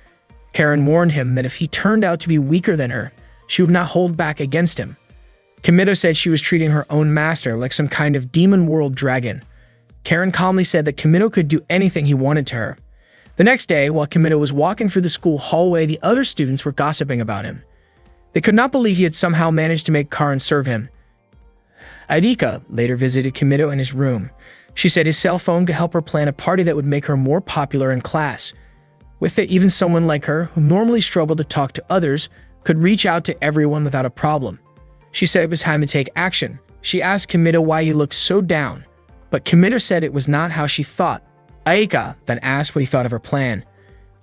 Karen warned him that if he turned out to be weaker than her, she would not hold back against him. Kimito said she was treating her own master like some kind of demon world dragon. Karen calmly said that Kimito could do anything he wanted to her. The next day, while Kimito was walking through the school hallway, the other students were gossiping about him. They could not believe he had somehow managed to make Karen serve him. Adika later visited Kimito in his room. She said his cell phone could help her plan a party that would make her more popular in class. With it, even someone like her, who normally struggled to talk to others, could reach out to everyone without a problem. She said it was time to take action. She asked Kimito why he looked so down, but Kimito said it was not how she thought. Aika then asked what he thought of her plan.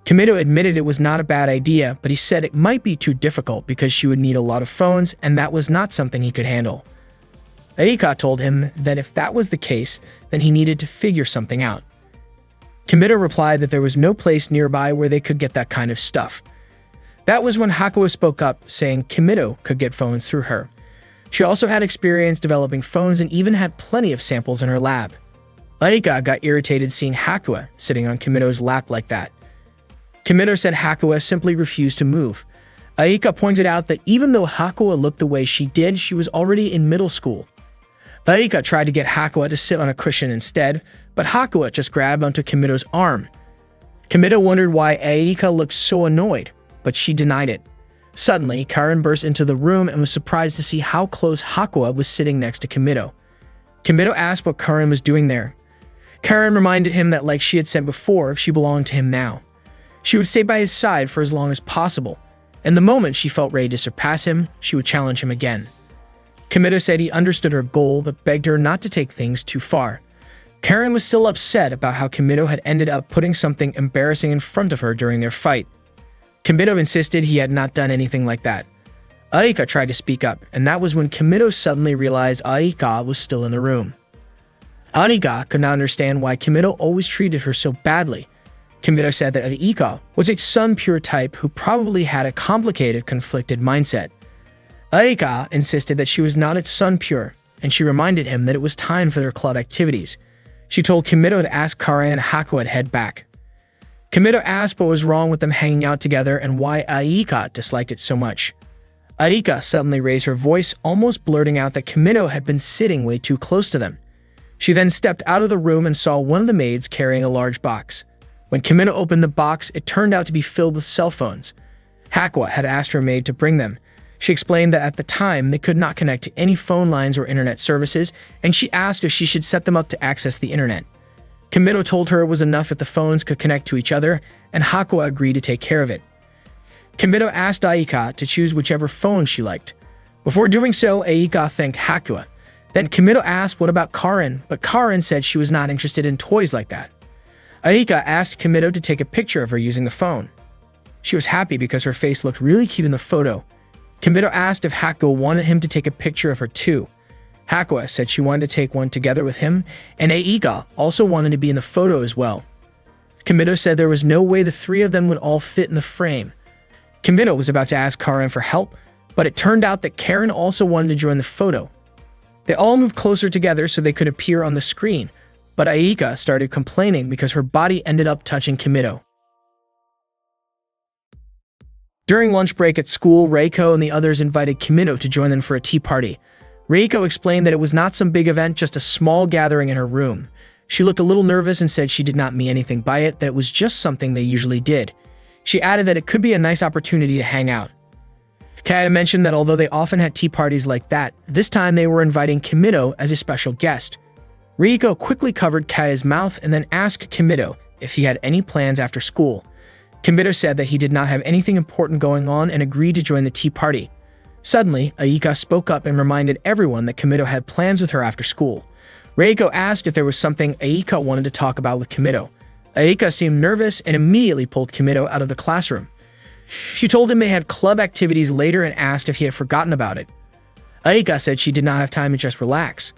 Kimito admitted it was not a bad idea, but he said it might be too difficult because she would need a lot of phones, and that was not something he could handle. Aika told him that if that was the case, then he needed to figure something out. Kimito replied that there was no place nearby where they could get that kind of stuff. That was when Hakuo spoke up, saying Kimito could get phones through her. She also had experience developing phones and even had plenty of samples in her lab. Aika got irritated seeing Hakuo sitting on Kimito's lap like that. Kimito said Hakuo simply refused to move. Aika pointed out that even though Hakuo looked the way she did, she was already in middle school. Aika tried to get Hakuo to sit on a cushion instead, but Hakuo just grabbed onto Kimito's arm. Kimito wondered why Aika looked so annoyed, but she denied it. Suddenly, Karen burst into the room and was surprised to see how close Hakuo was sitting next to Kimito. Kimito asked what Karen was doing there. Karen reminded him that, like she had said before, she belonged to him now. She would stay by his side for as long as possible, and the moment she felt ready to surpass him, she would challenge him again. Kimito said he understood her goal, but begged her not to take things too far. Karen was still upset about how Kimito had ended up putting something embarrassing in front of her during their fight. Kimito insisted he had not done anything like that. Aika tried to speak up, and that was when Kimito suddenly realized Aika was still in the room. Aika could not understand why Kimito always treated her so badly. Kimito said that Aika was a Sun Pure type who probably had a complicated, conflicted mindset. Aika insisted that she was not its Sun Pure, and she reminded him that it was time for their club activities. She told Kimito to ask Karen and Hakuo to head back. Kimito asked what was wrong with them hanging out together and why Aika disliked it so much. Aika suddenly raised her voice, almost blurting out that Kimito had been sitting way too close to them. She then stepped out of the room and saw one of the maids carrying a large box. When Kimino opened the box, it turned out to be filled with cell phones. Hakua had asked her maid to bring them. She explained that at the time, they could not connect to any phone lines or internet services, and she asked if she should set them up to access the internet. Kimino told her it was enough if the phones could connect to each other, and Hakua agreed to take care of it. Kimino asked Aika to choose whichever phone she liked. Before doing so, Aika thanked Hakua. Then Kimino asked what about Karen, but Karen said she was not interested in toys like that. Aika asked Kimino to take a picture of her using the phone. She was happy because her face looked really cute in the photo. Kimino asked if Hakua wanted him to take a picture of her too. Hakua said she wanted to take one together with him, and Aika also wanted to be in the photo as well. Kimino said there was no way the three of them would all fit in the frame. Kimino was about to ask Karen for help, but it turned out that Karen also wanted to join the photo. They all moved closer together so they could appear on the screen, but Aika started complaining because her body ended up touching Kimino. During lunch break at school, Reiko and the others invited Kimino to join them for a tea party. Reiko explained that it was not some big event, just a small gathering in her room. She looked a little nervous and said she did not mean anything by it, that it was just something they usually did. She added that it could be a nice opportunity to hang out. Kaya mentioned that although they often had tea parties like that, this time they were inviting Kimino as a special guest. Reiko quickly covered Kaya's mouth and then asked Kimino if he had any plans after school. Kimino said that he did not have anything important going on and agreed to join the tea party. Suddenly, Aika spoke up and reminded everyone that Kimino had plans with her after school. Reiko asked if there was something Aika wanted to talk about with Kimino. Aika seemed nervous and immediately pulled Kimino out of the classroom. She told him they had club activities later and asked if he had forgotten about it. Aika said she did not have time to just relax.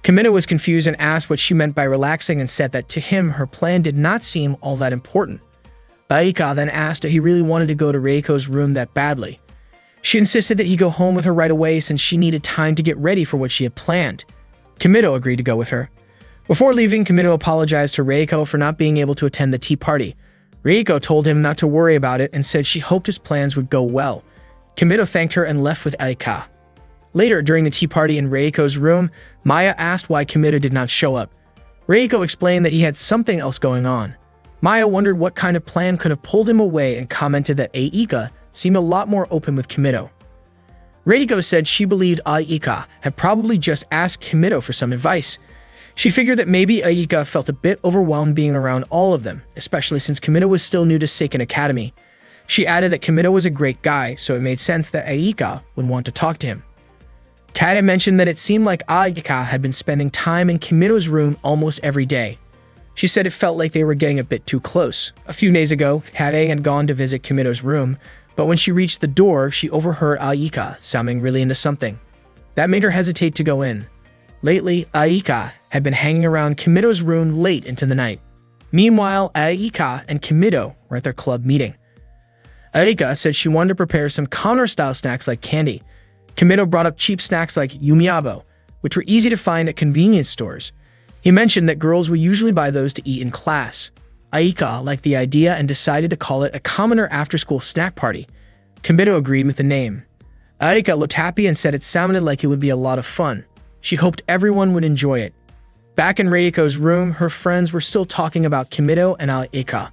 Kimino was confused and asked what she meant by relaxing and said that to him her plan did not seem all that important. Aika then asked if he really wanted to go to Reiko's room that badly. She insisted that he go home with her right away since she needed time to get ready for what she had planned. Kimino agreed to go with her. Before leaving, Kimino apologized to Reiko for not being able to attend the tea party. Reiko told him not to worry about it and said she hoped his plans would go well. Kimino thanked her and left with Aika. Later, during the tea party in Reiko's room, Maya asked why Kimino did not show up. Reiko explained that he had something else going on. Maya wondered what kind of plan could have pulled him away and commented that Aika seemed a lot more open with Kimino. Reiko said she believed Aika had probably just asked Kimino for some advice. She figured that maybe Aika felt a bit overwhelmed being around all of them, especially since Kimino was still new to Seiken Academy. She added that Kimino was a great guy, so it made sense that Aika would want to talk to him. Kata mentioned that it seemed like Aika had been spending time in Kimino's room almost every day. She said it felt like they were getting a bit too close. A few days ago, Kata had gone to visit Kimino's room, but when she reached the door, she overheard Aika sounding really into something. That made her hesitate to go in. Lately, Aika had been hanging around Kimino's room late into the night. Meanwhile, Aika and Kimino were at their club meeting. Aika said she wanted to prepare some counter-style snacks like candy. Kimino brought up cheap snacks like yumiabo, which were easy to find at convenience stores. He mentioned that girls would usually buy those to eat in class. Aika liked the idea and decided to call it a commoner after-school snack party. Kimino agreed with the name. Aika looked happy and said it sounded like it would be a lot of fun. She hoped everyone would enjoy it. Back in Reiko's room, her friends were still talking about Kimino and Aika.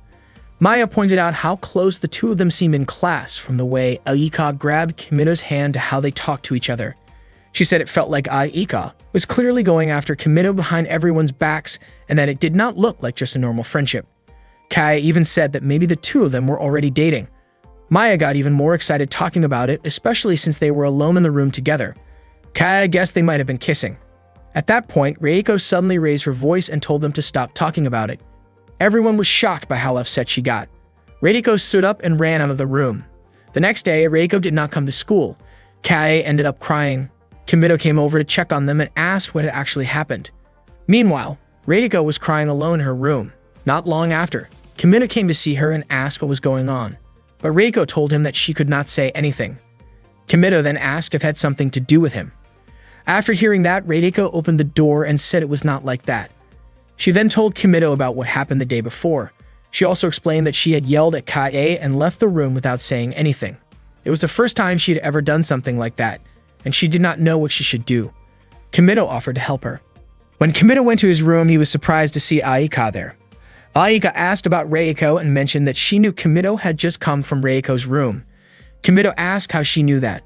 Maya pointed out how close the two of them seemed in class, from the way Aika grabbed Kimino's hand to how they talked to each other. She said it felt like Aika was clearly going after Kimino behind everyone's backs and that it did not look like just a normal friendship. Kai even said that maybe the two of them were already dating. Maya got even more excited talking about it, especially since they were alone in the room together. Kai guessed they might have been kissing. At that point, Reiko suddenly raised her voice and told them to stop talking about it. Everyone was shocked by how upset she got. Reiko stood up and ran out of the room. The next day, Reiko did not come to school. Kai ended up crying. Kimino came over to check on them and asked what had actually happened. Meanwhile, Reiko was crying alone in her room. Not long after, Kimino came to see her and asked what was going on, but Reiko told him that she could not say anything. Kimino then asked if it had something to do with him. After hearing that, Reiko opened the door and said it was not like that. She then told Kimino about what happened the day before. She also explained that she had yelled at Kae and left the room without saying anything. It was the first time she had ever done something like that, and she did not know what she should do. Kimino offered to help her. When Kimino went to his room, he was surprised to see Aika there. Aika asked about Reiko and mentioned that she knew Kimito had just come from Reiko's room. Kimito asked how she knew that.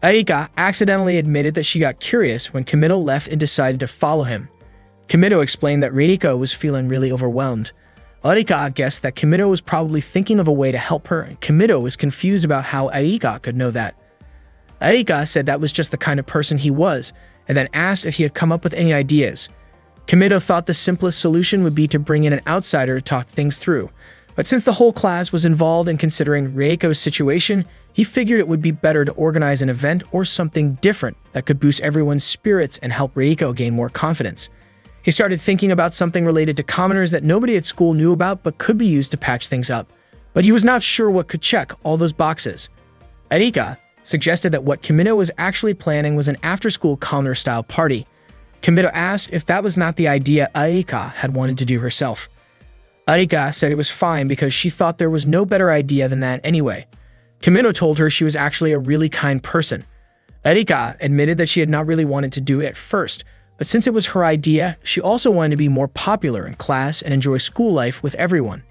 Aika accidentally admitted that she got curious when Kimito left and decided to follow him. Kimito explained that Reiko was feeling really overwhelmed. Aika guessed that Kimito was probably thinking of a way to help her, and Kimito was confused about how Aika could know that. Aika said that was just the kind of person he was, and then asked if he had come up with any ideas. Kimito thought the simplest solution would be to bring in an outsider to talk things through, but since the whole class was involved in considering Reiko's situation, he figured it would be better to organize an event or something different that could boost everyone's spirits and help Reiko gain more confidence. He started thinking about something related to commoners that nobody at school knew about but could be used to patch things up, but he was not sure what could check all those boxes. Aika suggested that what Kimito was actually planning was an after-school commoner-style party. Kimito asked if that was not the idea Aika had wanted to do herself. Aika said it was fine because she thought there was no better idea than that anyway. Kimito told her she was actually a really kind person. Aika admitted that she had not really wanted to do it at first, but since it was her idea, she also wanted to be more popular in class and enjoy school life with everyone.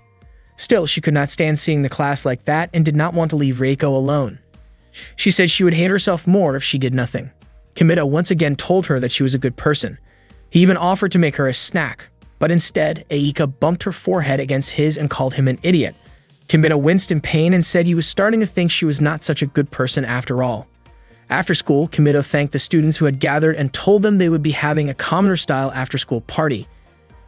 Still, she could not stand seeing the class like that and did not want to leave Reiko alone. She said she would hate herself more if she did nothing. Kimito once again told her that she was a good person. He even offered to make her a snack, but instead, Aika bumped her forehead against his and called him an idiot. Kimito winced in pain and said he was starting to think she was not such a good person after all. After school, Kimito thanked the students who had gathered and told them they would be having a commoner-style after-school party.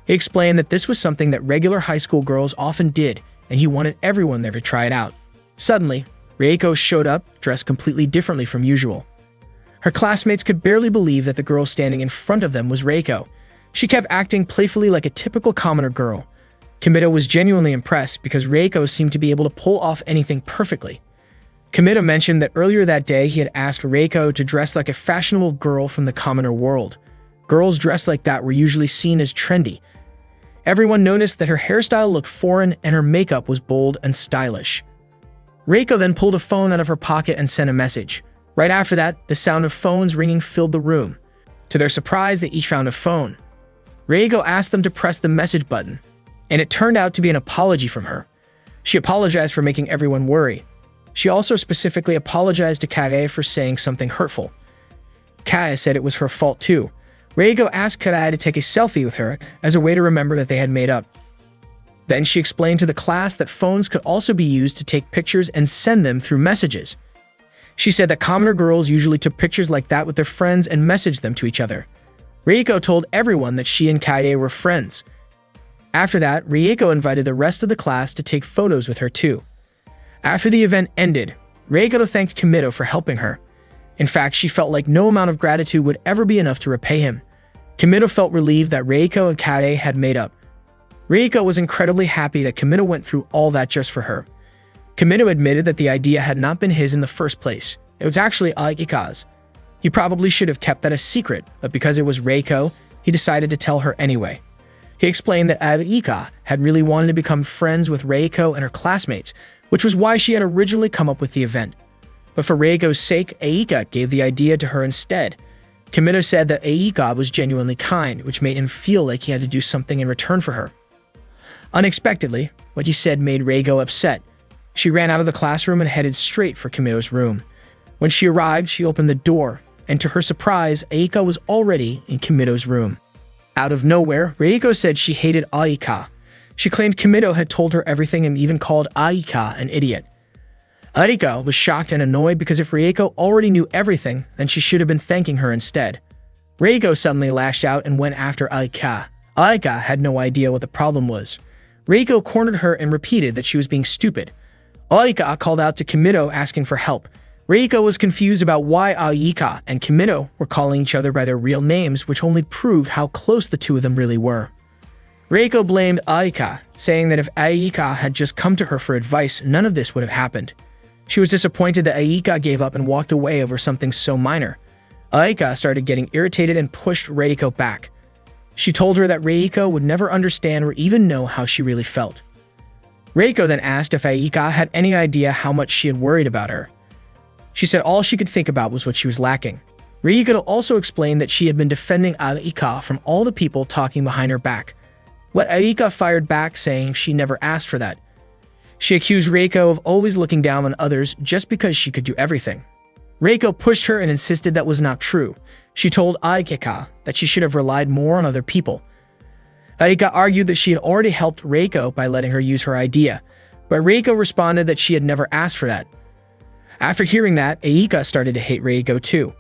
He explained that this was something that regular high school girls often did, and he wanted everyone there to try it out. Suddenly, Reiko showed up, dressed completely differently from usual. Her classmates could barely believe that the girl standing in front of them was Reiko. She kept acting playfully like a typical commoner girl. Kimito was genuinely impressed because Reiko seemed to be able to pull off anything perfectly. Kimito mentioned that earlier that day he had asked Reiko to dress like a fashionable girl from the commoner world. Girls dressed like that were usually seen as trendy. Everyone noticed that her hairstyle looked foreign and her makeup was bold and stylish. Reiko then pulled a phone out of her pocket and sent a message. Right after that, the sound of phones ringing filled the room. To their surprise, they each found a phone. Reiko asked them to press the message button, and it turned out to be an apology from her. She apologized for making everyone worry. She also specifically apologized to Kage for saying something hurtful. Kage said it was her fault too. Reiko asked Kage to take a selfie with her as a way to remember that they had made up. Then she explained to the class that phones could also be used to take pictures and send them through messages. She said that commoner girls usually took pictures like that with their friends and messaged them to each other. Reiko told everyone that she and Kage were friends. After that, Reiko invited the rest of the class to take photos with her too. After the event ended, Reiko thanked Kimito for helping her. In fact, she felt like no amount of gratitude would ever be enough to repay him. Kimito felt relieved that Reiko and Kage had made up. Reiko was incredibly happy that Kimito went through all that just for her. Kimito admitted that the idea had not been his in the first place. It was actually Aika's. He probably should have kept that a secret, but because it was Reiko, he decided to tell her anyway. He explained that Aika had really wanted to become friends with Reiko and her classmates, which was why she had originally come up with the event. But for Reiko's sake, Aika gave the idea to her instead. Kimito said that Aika was genuinely kind, which made him feel like he had to do something in return for her. Unexpectedly, what he said made Reiko upset. She ran out of the classroom and headed straight for Kimito's room. When she arrived, she opened the door, and to her surprise, Aika was already in Kimito's room. Out of nowhere, Reiko said she hated Aika. She claimed Kimito had told her everything and even called Aika an idiot. Aika was shocked and annoyed because if Reiko already knew everything, then she should have been thanking her instead. Reiko suddenly lashed out and went after Aika. Aika had no idea what the problem was. Reiko cornered her and repeated that she was being stupid. Aika called out to Kimito asking for help. Reiko was confused about why Aika and Kimito were calling each other by their real names, which only proved how close the two of them really were. Reiko blamed Aika, saying that if Aika had just come to her for advice, none of this would have happened. She was disappointed that Aika gave up and walked away over something so minor. Aika started getting irritated and pushed Reiko back. She told her that Reiko would never understand or even know how she really felt. Reiko then asked if Aika had any idea how much she had worried about her. She said all she could think about was what she was lacking. Reiko also explained that she had been defending Aika from all the people talking behind her back. But Aika fired back, saying she never asked for that. She accused Reiko of always looking down on others just because she could do everything. Reiko pushed her and insisted that was not true. She told Aika that she should have relied more on other people. Aika argued that she had already helped Reiko by letting her use her idea, but Reiko responded that she had never asked for that. After hearing that, Aika started to hate Reiko too.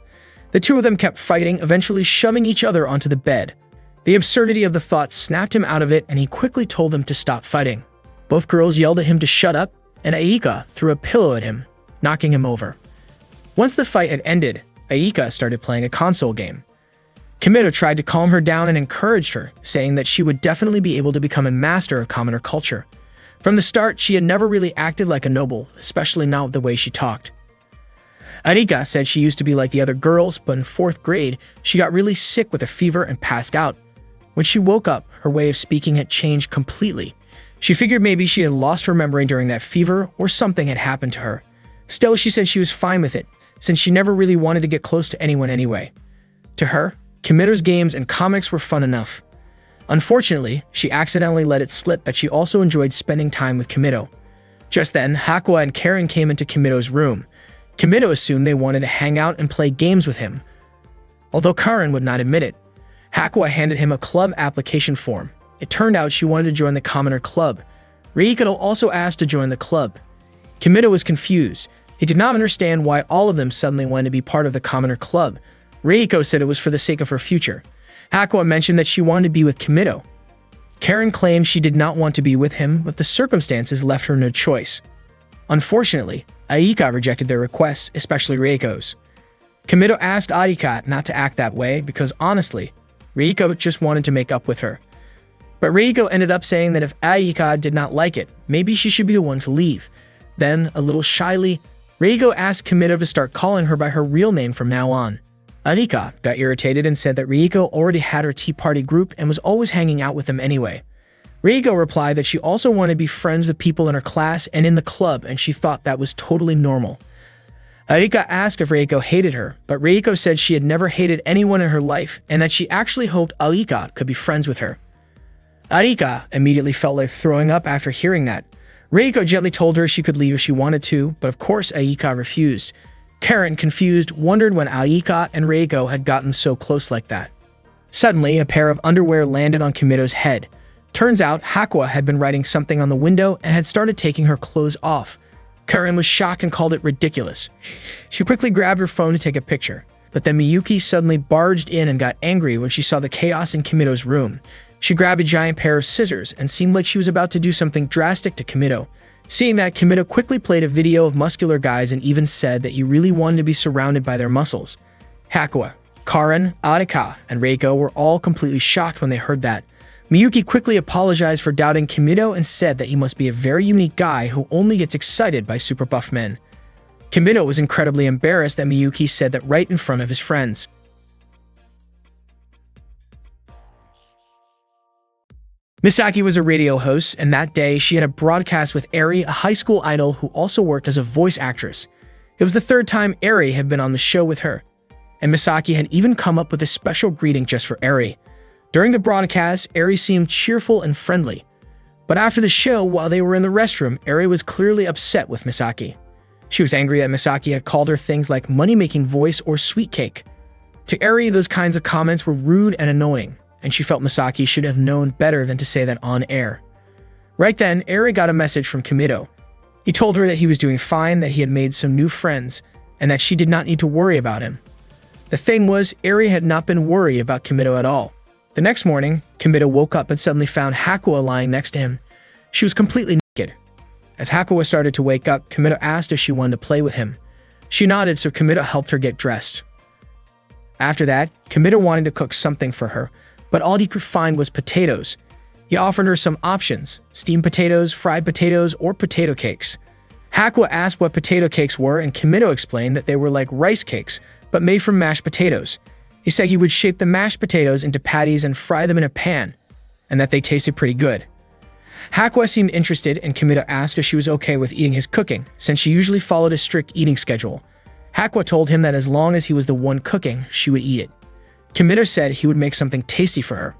The two of them kept fighting, eventually shoving each other onto the bed. The absurdity of the thought snapped him out of it, and he quickly told them to stop fighting. Both girls yelled at him to shut up, and Aika threw a pillow at him, knocking him over. Once the fight had ended, Aika started playing a console game. Kimito tried to calm her down and encouraged her, saying that she would definitely be able to become a master of commoner culture. From the start, she had never really acted like a noble, especially not with the way she talked. Arika said she used to be like the other girls, but in 4th grade, she got really sick with a fever and passed out. When she woke up, her way of speaking had changed completely. She figured maybe she had lost her memory during that fever or something had happened to her. Still, she said she was fine with it, since she never really wanted to get close to anyone anyway. To her, Kimito's games and comics were fun enough. Unfortunately, she accidentally let it slip that she also enjoyed spending time with Kimito. Just then, Hakua and Karen came into Kimito's room. Kimito assumed they wanted to hang out and play games with him. Although Karen would not admit it, Hakua handed him a club application form. It turned out she wanted to join the Commoner Club. Reikado also asked to join the club. Kimito was confused. He did not understand why all of them suddenly wanted to be part of the Commoner Club. Reiko said it was for the sake of her future. Hakua mentioned that she wanted to be with Kimito. Karen claimed she did not want to be with him, but the circumstances left her no choice. Unfortunately, Aika rejected their requests, especially Reiko's. Kimito asked Arika not to act that way because honestly, Reiko just wanted to make up with her. But Reiko ended up saying that if Aika did not like it, maybe she should be the one to leave. Then, a little shyly, Reiko asked Kimito to start calling her by her real name from now on. Arika got irritated and said that Reiko already had her tea party group and was always hanging out with them anyway. Reiko replied that she also wanted to be friends with people in her class and in the club, and she thought that was totally normal. Arika asked if Reiko hated her, but Reiko said she had never hated anyone in her life and that she actually hoped Arika could be friends with her. Arika immediately felt like throwing up after hearing that. Reiko gently told her she could leave if she wanted to, but of course Arika refused. Karen, confused, wondered when Arika and Reiko had gotten so close like that. Suddenly, a pair of underwear landed on Kimito's head. Turns out, Hakua had been writing something on the window and had started taking her clothes off. Karen was shocked and called it ridiculous. She quickly grabbed her phone to take a picture, but then Miyuki suddenly barged in and got angry when she saw the chaos in Kimito's room. She grabbed a giant pair of scissors and seemed like she was about to do something drastic to Kimito. Seeing that, Kimito quickly played a video of muscular guys and even said that he really wanted to be surrounded by their muscles. Hakua, Karen, Arika, and Reiko were all completely shocked when they heard that. Miyuki quickly apologized for doubting Kimito and said that he must be a very unique guy who only gets excited by super buff men. Kimito was incredibly embarrassed that Miyuki said that right in front of his friends. Misaki was a radio host, and that day she had a broadcast with Eri, a high school idol who also worked as a voice actress. It was the 3rd time Eri had been on the show with her, and Misaki had even come up with a special greeting just for Eri. During the broadcast, Eri seemed cheerful and friendly. But after the show, while they were in the restroom, Eri was clearly upset with Misaki. She was angry that Misaki had called her things like money-making voice or sweet cake. To Eri, those kinds of comments were rude and annoying, and she felt Misaki should have known better than to say that on air. Right then, Eri got a message from Kimito. He told her that he was doing fine, that he had made some new friends, and that she did not need to worry about him. The thing was, Eri had not been worried about Kimito at all. The next morning, Kimito woke up and suddenly found Hakua lying next to him. She was completely naked. As Hakua started to wake up, Kimito asked if she wanted to play with him. She nodded, so Kimito helped her get dressed. After that, Kimito wanted to cook something for her, but all he could find was potatoes. He offered her some options: steamed potatoes, fried potatoes, or potato cakes. Hakua asked what potato cakes were, and Kimito explained that they were like rice cakes, but made from mashed potatoes. He said he would shape the mashed potatoes into patties and fry them in a pan, and that they tasted pretty good. Hakua seemed interested, and Kimito asked if she was okay with eating his cooking, since she usually followed a strict eating schedule. Hakua told him that as long as he was the one cooking, she would eat it. Kimito said he would make something tasty for her.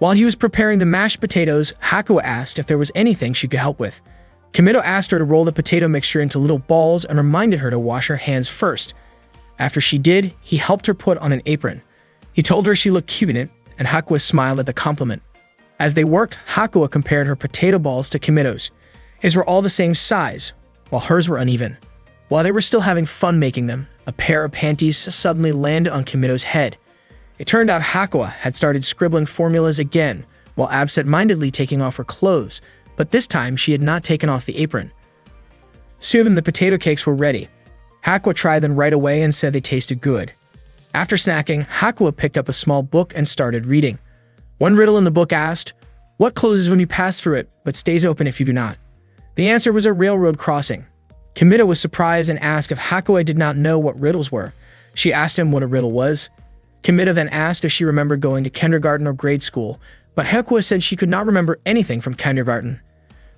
While he was preparing the mashed potatoes, Hakuo asked if there was anything she could help with. Kimido asked her to roll the potato mixture into little balls and reminded her to wash her hands first. After she did, he helped her put on an apron. He told her she looked cute in it, and Hakuo smiled at the compliment. As they worked, Hakuo compared her potato balls to Kimido's. His were all the same size, while hers were uneven. While they were still having fun making them, a pair of panties suddenly landed on Kimido's head. It turned out Hakuo had started scribbling formulas again, while absent-mindedly taking off her clothes, but this time she had not taken off the apron. Soon the potato cakes were ready. Hakuo tried them right away and said they tasted good. After snacking, Hakuo picked up a small book and started reading. One riddle in the book asked, "What closes when you pass through it, but stays open if you do not?" The answer was a railroad crossing. Kimido was surprised and asked if Hakuo did not know what riddles were. She asked him what a riddle was. Kimido then asked if she remembered going to kindergarten or grade school, but Hakuo said she could not remember anything from kindergarten.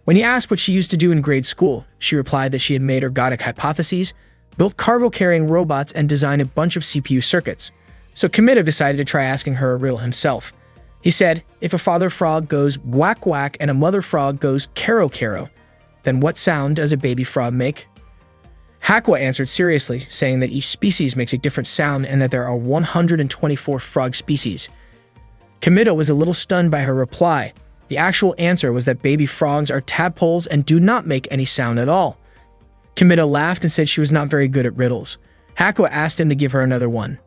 When he asked what she used to do in grade school, she replied that she had made ergodic hypotheses, built cargo-carrying robots, and designed a bunch of CPU circuits. So Kimido decided to try asking her a riddle himself. He said, if a father frog goes quack quack and a mother frog goes caro caro, then what sound does a baby frog make? Hakuo answered seriously, saying that each species makes a different sound and that there are 124 frog species. Kimido was a little stunned by her reply. The actual answer was that baby frogs are tadpoles and do not make any sound at all. Kimido laughed and said she was not very good at riddles. Hakuo asked him to give her another one.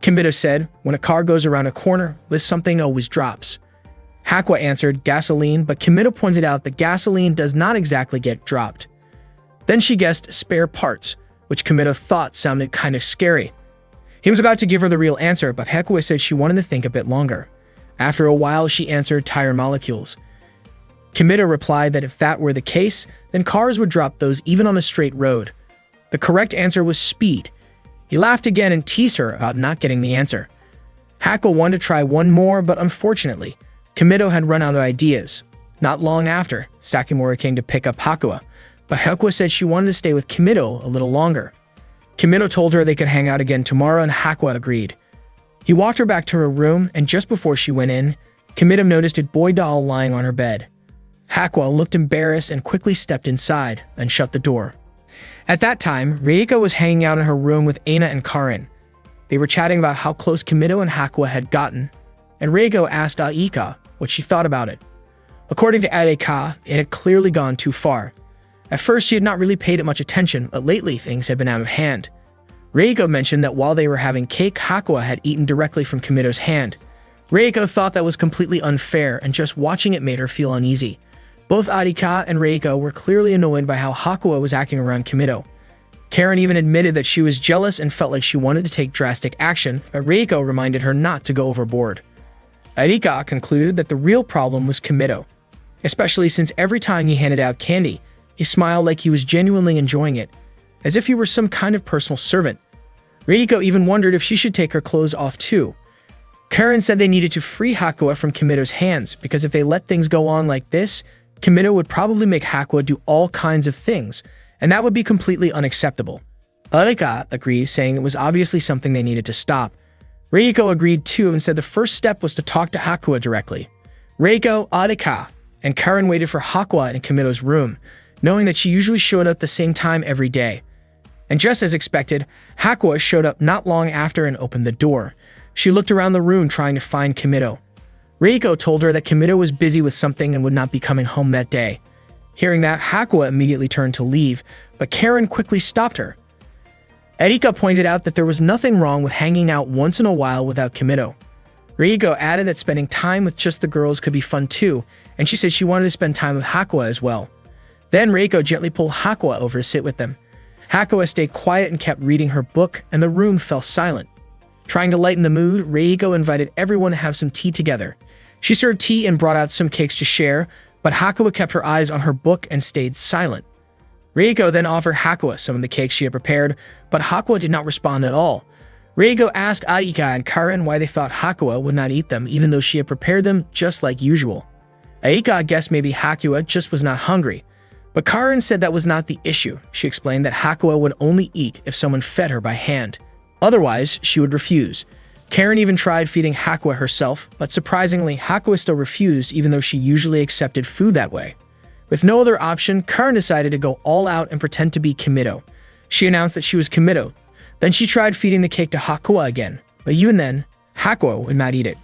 Kimido said, when a car goes around a corner, this something always drops. Hakuo answered gasoline, but Kimido pointed out that gasoline does not exactly get dropped. Then she guessed spare parts, which Kimido thought sounded kind of scary. He was about to give her the real answer, but Hakuo said she wanted to think a bit longer. After a while, she answered tire molecules. Kimido replied that if that were the case, then cars would drop those even on a straight road. The correct answer was speed. He laughed again and teased her about not getting the answer. Hakuo wanted to try one more, but unfortunately, Kimido had run out of ideas. Not long after, Sakimura came to pick up Hakuo, but Hakuo said she wanted to stay with Kimido a little longer. Kimido told her they could hang out again tomorrow, and Hakuo agreed. He walked her back to her room, and just before she went in, Kimido noticed a boy doll lying on her bed. Hakuo looked embarrassed and quickly stepped inside and shut the door. At that time, Reiko was hanging out in her room with Aina and Karen. They were chatting about how close Kimido and Hakuo had gotten, and Reiko asked Aika what she thought about it. According to Aika, it had clearly gone too far. At first, she had not really paid it much attention, but lately things had been out of hand. Reiko mentioned that while they were having cake, Hakuo had eaten directly from Kimido's hand. Reiko thought that was completely unfair, and just watching it made her feel uneasy. Both Arika and Reiko were clearly annoyed by how Hakuo was acting around Kimido. Karen even admitted that she was jealous and felt like she wanted to take drastic action, but Reiko reminded her not to go overboard. Arika concluded that the real problem was Kimido, especially since every time he handed out candy, he smiled like he was genuinely enjoying it, as if he were some kind of personal servant. Reiko even wondered if she should take her clothes off too. Karen said they needed to free Hakuo from Kimido's hands, because if they let things go on like this, Kimido would probably make Hakuo do all kinds of things, and that would be completely unacceptable. Arika agreed, saying it was obviously something they needed to stop. Reiko agreed too and said the first step was to talk to Hakuo directly. Reiko, Arika, and Karen waited for Hakuo in Kimido's room, knowing that she usually showed up the same time every day. And just as expected, Hakuo showed up not long after and opened the door. She looked around the room trying to find Kimido. Reiko told her that Kimido was busy with something and would not be coming home that day. Hearing that, Hakuo immediately turned to leave, but Karen quickly stopped her. Erika pointed out that there was nothing wrong with hanging out once in a while without Kimido. Reiko added that spending time with just the girls could be fun too, and she said she wanted to spend time with Hakuo as well. Then Reiko gently pulled Hakuo over to sit with them. Hakuo stayed quiet and kept reading her book, and the room fell silent. Trying to lighten the mood, Reiko invited everyone to have some tea together. She served tea and brought out some cakes to share, but Hakuo kept her eyes on her book and stayed silent. Reiko then offered Hakuo some of the cakes she had prepared, but Hakuo did not respond at all. Reiko asked Aika and Karen why they thought Hakuo would not eat them, even though she had prepared them just like usual. Aika guessed maybe Hakuo just was not hungry, but Karen said that was not the issue. She explained that Hakuo would only eat if someone fed her by hand. Otherwise, she would refuse. Karen even tried feeding Hakua herself, but surprisingly, Hakua still refused even though she usually accepted food that way. With no other option, Karen decided to go all out and pretend to be Kimito. She announced that she was Kimito. Then she tried feeding the cake to Hakua again, but even then, Hakua would not eat it.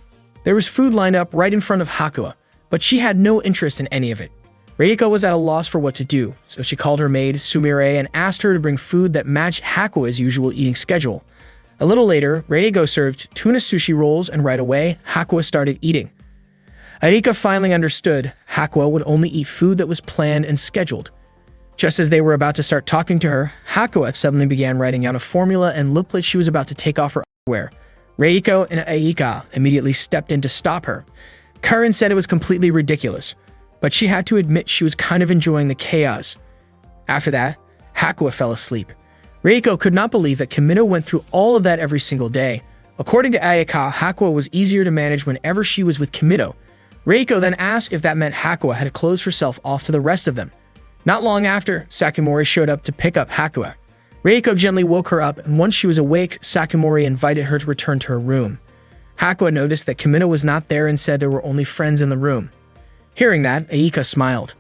There was food lined up right in front of Hakua, but she had no interest in any of it. Reiko was at a loss for what to do, so she called her maid, Sumire, and asked her to bring food that matched Hakua's usual eating schedule. A little later, Reiko served tuna sushi rolls, and right away, Hakua started eating. Arika finally understood Hakua would only eat food that was planned and scheduled. Just as they were about to start talking to her, Hakua suddenly began writing out a formula and looked like she was about to take off her underwear. Reiko and Aika immediately stepped in to stop her. Karen said it was completely ridiculous, but she had to admit she was kind of enjoying the chaos. After that, Hakua fell asleep. Reiko could not believe that Kimito went through all of that every single day. According to Ayaka, Hakua was easier to manage whenever she was with Kimito. Reiko then asked if that meant Hakua had closed herself off to the rest of them. Not long after, Sakamori showed up to pick up Hakua. Reiko gently woke her up, and once she was awake, Sakamori invited her to return to her room. Hakua noticed that Kimito was not there and said there were only friends in the room. Hearing that, Aika smiled.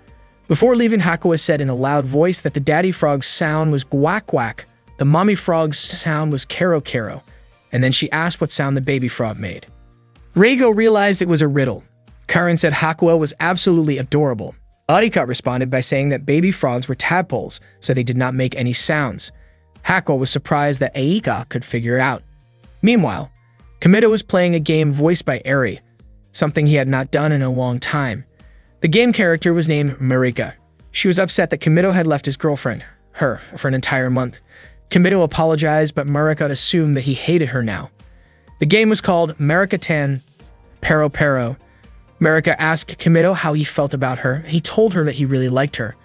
Before leaving, Hakua said in a loud voice that the daddy frog's sound was quack quack, the mommy frog's sound was kero kero, and then she asked what sound the baby frog made. Reiko realized it was a riddle. Karen said Hakua was absolutely adorable. Arika responded by saying that baby frogs were tadpoles, so they did not make any sounds. Hakua was surprised that Aika could figure it out. Meanwhile, Kimito was playing a game voiced by Eri, something he had not done in a long time. The game character was named Marika. She was upset that Kimito had left his girlfriend, her, for an entire month. Kimito apologized, but Marika assumed that he hated her now. The game was called Marika-tan Pero Pero. Marika asked Kimito how he felt about her. He told her that he really liked her.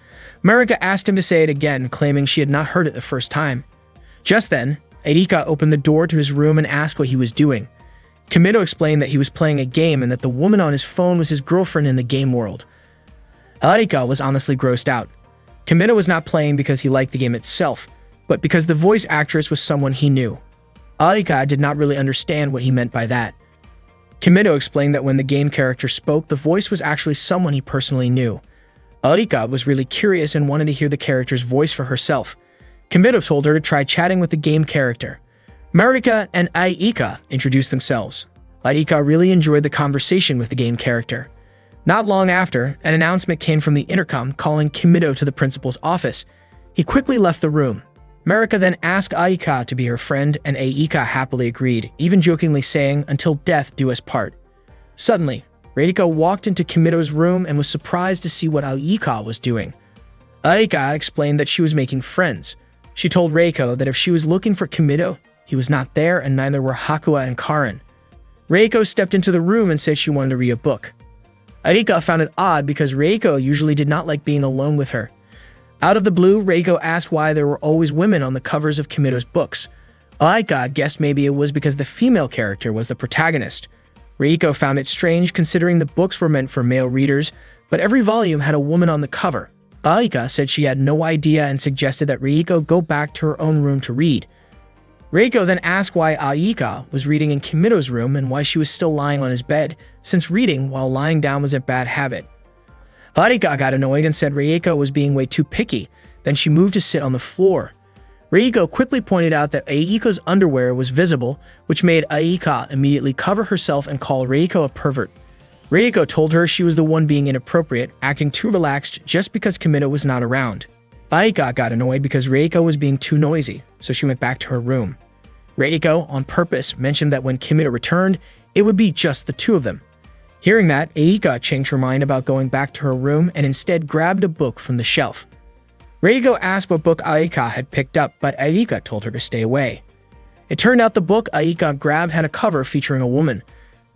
Marika asked him to say it again, claiming she had not heard it the first time. Just then, Erika opened the door to his room and asked what he was doing. Kimito explained that he was playing a game and that the woman on his phone was his girlfriend in the game world. Erika was honestly grossed out. Kimito was not playing because he liked the game itself, but because the voice actress was someone he knew. Erika did not really understand what he meant by that. Kimito explained that when the game character spoke, the voice was actually someone he personally knew. Erika was really curious and wanted to hear the character's voice for herself. Kimito told her to try chatting with the game character. Marika and Aika introduced themselves. Aika really enjoyed the conversation with the game character. Not long after, an announcement came from the intercom calling Kimito to the principal's office. He quickly left the room. Marika then asked Aika to be her friend, and Aika happily agreed, even jokingly saying, "Until death do us part." Suddenly, Reiko walked into Kimito's room and was surprised to see what Aika was doing. Aika explained that she was making friends. She told Reiko that if she was looking for Kimito, he was not there and neither were Hakua and Karen. Reiko stepped into the room and said she wanted to read a book. Aika found it odd because Reiko usually did not like being alone with her. Out of the blue, Reiko asked why there were always women on the covers of Kimito's books. Aika guessed maybe it was because the female character was the protagonist. Reiko found it strange considering the books were meant for male readers, but every volume had a woman on the cover. Aika said she had no idea and suggested that Reiko go back to her own room to read. Reiko then asked why Aika was reading in Kimito's room and why she was still lying on his bed, since reading while lying down was a bad habit. Aika got annoyed and said Reiko was being way too picky. Then she moved to sit on the floor. Reiko quickly pointed out that Aika's underwear was visible, which made Aika immediately cover herself and call Reiko a pervert. Reiko told her she was the one being inappropriate, acting too relaxed just because Kimito was not around. Aika got annoyed because Reiko was being too noisy, so she went back to her room. Reiko, on purpose, mentioned that when Kimito returned, it would be just the two of them. Hearing that, Aika changed her mind about going back to her room and instead grabbed a book from the shelf. Reiko asked what book Aika had picked up, but Aika told her to stay away. It turned out the book Aika grabbed had a cover featuring a woman.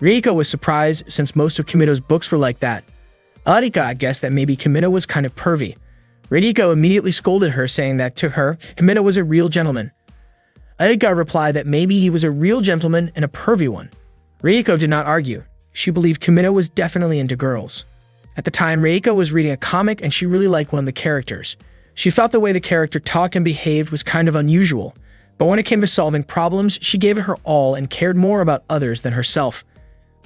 Reiko was surprised since most of Kimito's books were like that. Aika guessed that maybe Kimito was kind of pervy. Reiko immediately scolded her, saying that to her, Kimito was a real gentleman. Aika replied that maybe he was a real gentleman and a pervy one. Reiko did not argue. She believed Kimito was definitely into girls. At the time, Reiko was reading a comic and she really liked one of the characters. She felt the way the character talked and behaved was kind of unusual, But when it came to solving problems, she gave it her all and cared more about others than herself.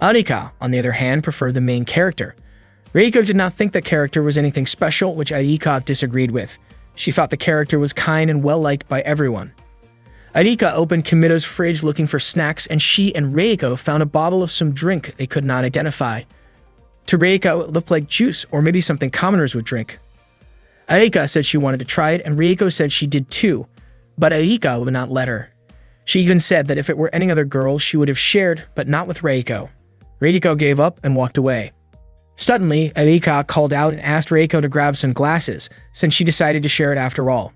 Arika, on the other hand, preferred the main character. Reiko did not think the character was anything special, which Arika disagreed with. She thought the character was kind and well-liked by everyone. Arika opened Kimito's fridge looking for snacks, and she and Reiko found a bottle of some drink they could not identify. To Reiko, it looked like juice, or maybe something commoners would drink. Arika said she wanted to try it, and Reiko said she did too, but Arika would not let her. She even said that if it were any other girl, she would have shared, but not with Reiko. Reiko gave up and walked away. Suddenly, Arika called out and asked Reiko to grab some glasses, since she decided to share it after all.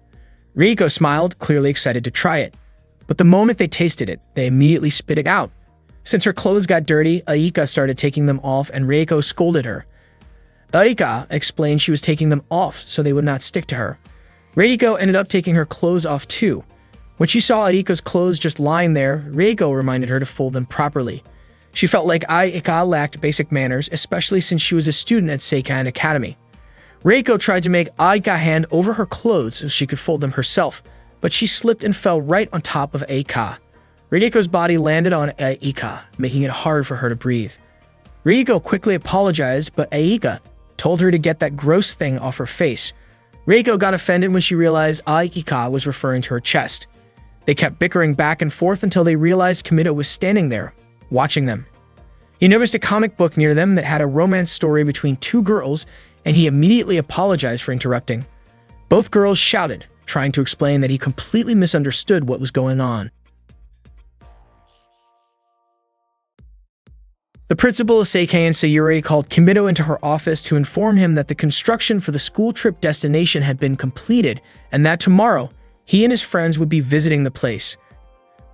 Reiko smiled, clearly excited to try it. But the moment they tasted it, they immediately spit it out. Since her clothes got dirty, Arika started taking them off and Reiko scolded her. Arika explained she was taking them off so they would not stick to her. Reiko ended up taking her clothes off too. When she saw Arika's clothes just lying there, Reiko reminded her to fold them properly. She felt like Arika lacked basic manners, especially since she was a student at Seikan Academy. Reiko tried to make Arika hand over her clothes so she could fold them herself, but she slipped and fell right on top of Arika. Reiko's body landed on Arika, making it hard for her to breathe. Reiko quickly apologized, but Arika told her to get that gross thing off her face. Reiko got offended when she realized Arika was referring to her chest. They kept bickering back and forth until they realized Kimito was standing there, watching them. He noticed a comic book near them that had a romance story between two girls, and he immediately apologized for interrupting. Both girls shouted, trying to explain that he completely misunderstood what was going on. The principal of Seikan Sayuri called Kimito into her office to inform him that the construction for the school trip destination had been completed and that tomorrow, he and his friends would be visiting the place.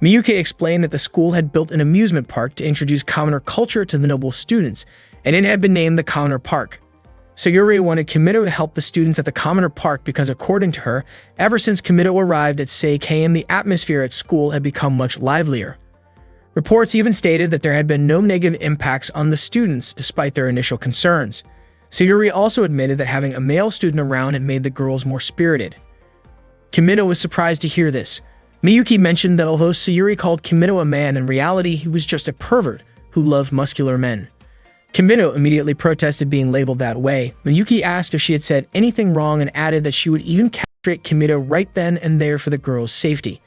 Miyuki explained that the school had built an amusement park to introduce commoner culture to the noble students, and it had been named the Commoner Park. Sayuri wanted Kimito to help the students at the Commoner Park because, according to her, ever since Kimito arrived at Seikan, the atmosphere at school had become much livelier. Reports even stated that there had been no negative impacts on the students despite their initial concerns. Sayuri also admitted that having a male student around had made the girls more spirited. Kimito was surprised to hear this. Miyuki mentioned that although Sayuri called Kimito a man, in reality he was just a pervert who loved muscular men. Kimito immediately protested being labeled that way. Miyuki asked if she had said anything wrong and added that she would even castrate Kimito right then and there for the girls' safety.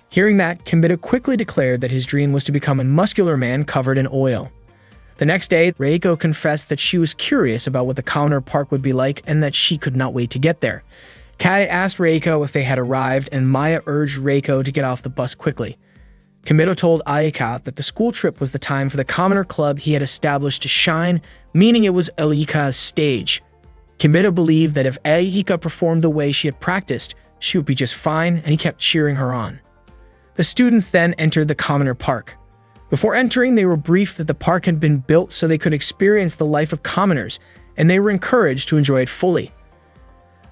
Hearing that, Kimito quickly declared that his dream was to become a muscular man covered in oil. The next day, Reiko confessed that she was curious about what the Commoner Park would be like and that she could not wait to get there. Kai asked Reiko if they had arrived, and Maya urged Reiko to get off the bus quickly. Kimito told Aika that the school trip was the time for the Commoner Club he had established to shine, meaning it was Aika's stage. Kimito believed that if Aika performed the way she had practiced, she would be just fine, and he kept cheering her on. The students then entered the Commoner Park. Before entering, they were briefed that the park had been built so they could experience the life of commoners, and they were encouraged to enjoy it fully.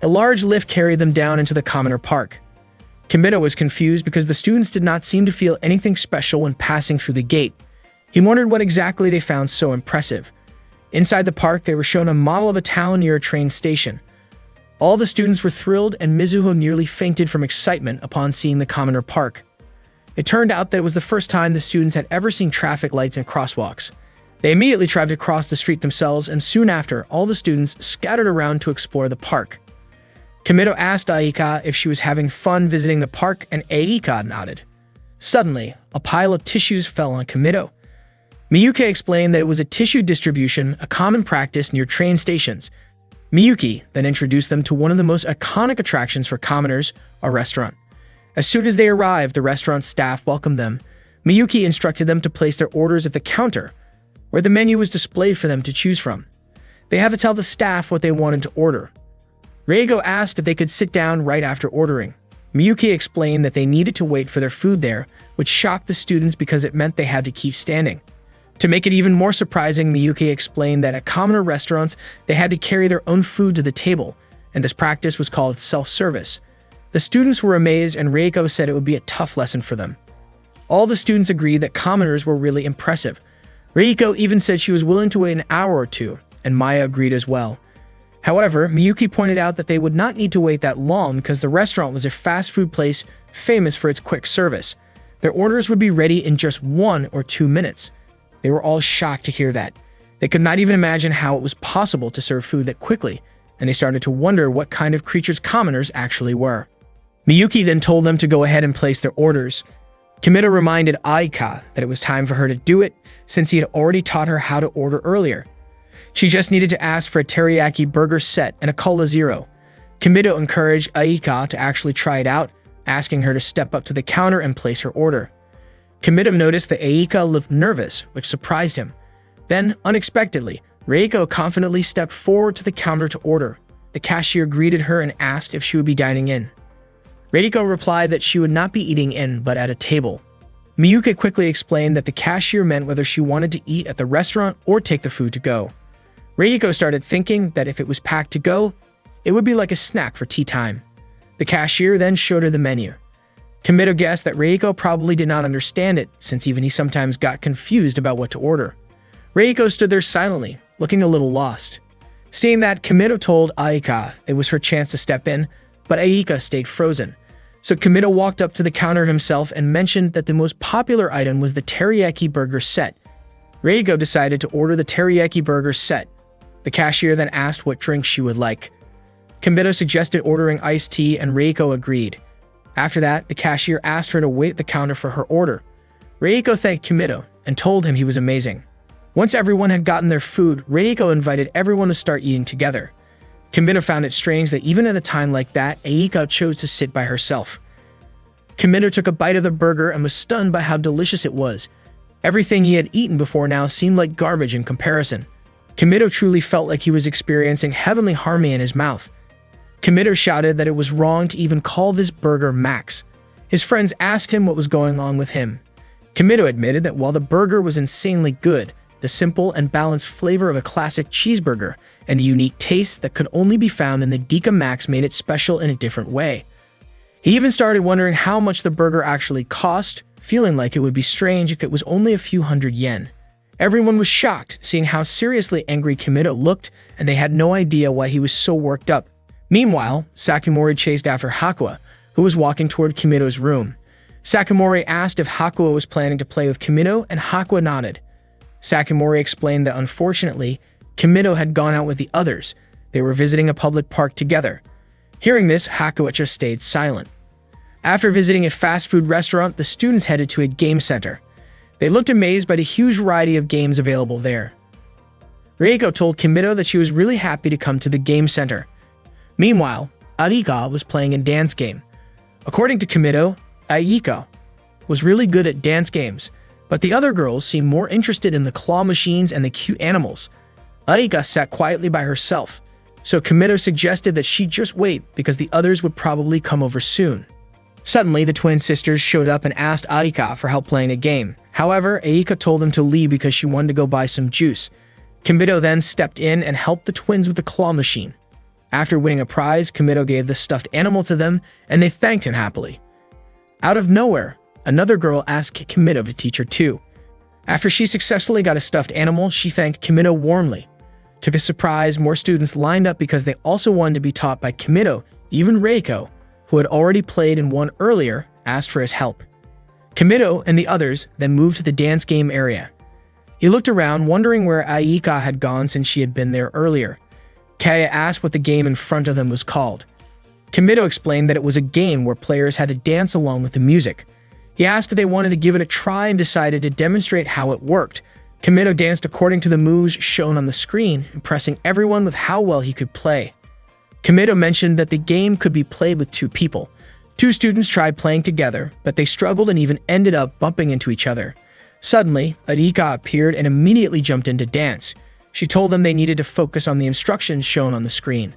A large lift carried them down into the Commoner Park. Kimito was confused because the students did not seem to feel anything special when passing through the gate. He wondered what exactly they found so impressive. Inside the park, they were shown a model of a town near a train station. All the students were thrilled, and Mizuho nearly fainted from excitement upon seeing the Commoner Park. It turned out that it was the first time the students had ever seen traffic lights and crosswalks. They immediately tried to cross the street themselves, and soon after, all the students scattered around to explore the park. Kimito asked Aika if she was having fun visiting the park, and Aika nodded. Suddenly, a pile of tissues fell on Kimito. Miyuki explained that it was a tissue distribution, a common practice near train stations. Miyuki then introduced them to one of the most iconic attractions for commoners, a restaurant. As soon as they arrived, the restaurant staff welcomed them. Miyuki instructed them to place their orders at the counter, where the menu was displayed for them to choose from. They had to tell the staff what they wanted to order. Reigo asked if they could sit down right after ordering. Miyuki explained that they needed to wait for their food there, which shocked the students because it meant they had to keep standing. To make it even more surprising, Miyuki explained that at commoner restaurants, they had to carry their own food to the table, and this practice was called self-service. The students were amazed, and Reiko said it would be a tough lesson for them. All the students agreed that commoners were really impressive. Reiko even said she was willing to wait an hour or two, and Maya agreed as well. However, Miyuki pointed out that they would not need to wait that long because the restaurant was a fast food place famous for its quick service. Their orders would be ready in just 1 or 2 minutes. They were all shocked to hear that. They could not even imagine how it was possible to serve food that quickly, and they started to wonder what kind of creatures commoners actually were. Miyuki then told them to go ahead and place their orders. Kimito reminded Aika that it was time for her to do it since he had already taught her how to order earlier. She just needed to ask for a teriyaki burger set and a cola zero. Kimito encouraged Aika to actually try it out, asking her to step up to the counter and place her order. Kimito noticed that Aika looked nervous, which surprised him. Then, unexpectedly, Reiko confidently stepped forward to the counter to order. The cashier greeted her and asked if she would be dining in. Reiko replied that she would not be eating in, but at a table. Miyuki quickly explained that the cashier meant whether she wanted to eat at the restaurant or take the food to go. Reiko started thinking that if it was packed to go, it would be like a snack for tea time. The cashier then showed her the menu. Kimito guessed that Reiko probably did not understand it, since even he sometimes got confused about what to order. Reiko stood there silently, looking a little lost. Seeing that, Kimito told Aika it was her chance to step in, but Aika stayed frozen. So Kimito walked up to the counter himself and mentioned that the most popular item was the teriyaki burger set. Reiko decided to order the teriyaki burger set. The cashier then asked what drink she would like. Kimito suggested ordering iced tea and Reiko agreed. After that, the cashier asked her to wait at the counter for her order. Reiko thanked Kimito and told him he was amazing. Once everyone had gotten their food, Reiko invited everyone to start eating together. Kimito found it strange that even at a time like that, Aika chose to sit by herself. Kimito took a bite of the burger and was stunned by how delicious it was. Everything he had eaten before now seemed like garbage in comparison. Kimito truly felt like he was experiencing heavenly harmony in his mouth. Kimito shouted that it was wrong to even call this burger Max. His friends asked him what was going on with him. Kimito admitted that while the burger was insanely good, the simple and balanced flavor of a classic cheeseburger and the unique taste that could only be found in the Dika Max made it special in a different way. He even started wondering how much the burger actually cost, feeling like it would be strange if it was only a few hundred yen. Everyone was shocked, seeing how seriously angry Kimito looked, and they had no idea why he was so worked up. Meanwhile, Sakimori chased after Hakua, who was walking toward Kimito's room. Sakimori asked if Hakua was planning to play with Kimito, and Hakua nodded. Sakimori explained that unfortunately, Kimito had gone out with the others. They were visiting a public park together. Hearing this, Hakua just stayed silent. After visiting a fast food restaurant, the students headed to a game center. They looked amazed by the huge variety of games available there. Reiko told Kimito that she was really happy to come to the game center. Meanwhile, Aika was playing a dance game. According to Kimito, Aika was really good at dance games, but the other girls seemed more interested in the claw machines and the cute animals. Aika sat quietly by herself, so Kimito suggested that she just wait because the others would probably come over soon. Suddenly, the twin sisters showed up and asked Aika for help playing a game. However, Aika told them to leave because she wanted to go buy some juice. Kimito then stepped in and helped the twins with the claw machine. After winning a prize, Kimito gave the stuffed animal to them, and they thanked him happily. Out of nowhere, another girl asked Kimito to teach her too. After she successfully got a stuffed animal, she thanked Kimito warmly. To his surprise, more students lined up because they also wanted to be taught by Kimito. Even Reiko, who had already played and won earlier, asked for his help. Kimito and the others then moved to the dance game area. He looked around, wondering where Aika had gone since she had been there earlier. Kaya asked what the game in front of them was called. Kimito explained that it was a game where players had to dance along with the music. He asked if they wanted to give it a try and decided to demonstrate how it worked. Kimito danced according to the moves shown on the screen, impressing everyone with how well he could play. Kimito mentioned that the game could be played with 2 people. 2 students tried playing together, but they struggled and even ended up bumping into each other. Suddenly, Aika appeared and immediately jumped into dance. She told them they needed to focus on the instructions shown on the screen.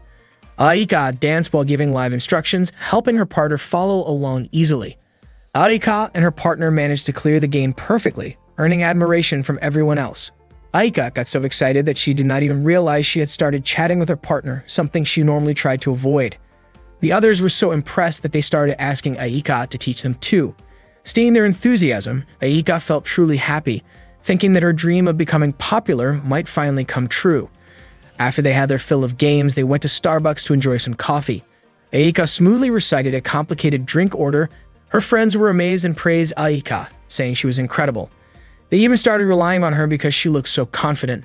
Aika danced while giving live instructions, helping her partner follow along easily. Aika and her partner managed to clear the game perfectly, earning admiration from everyone else. Aika got so excited that she did not even realize she had started chatting with her partner, something she normally tried to avoid. The others were so impressed that they started asking Aika to teach them too. Seeing their enthusiasm, Aika felt truly happy, thinking that her dream of becoming popular might finally come true. After they had their fill of games, they went to Starbucks to enjoy some coffee. Aika smoothly recited a complicated drink order. Her friends were amazed and praised Aika, saying she was incredible. They even started relying on her because she looked so confident.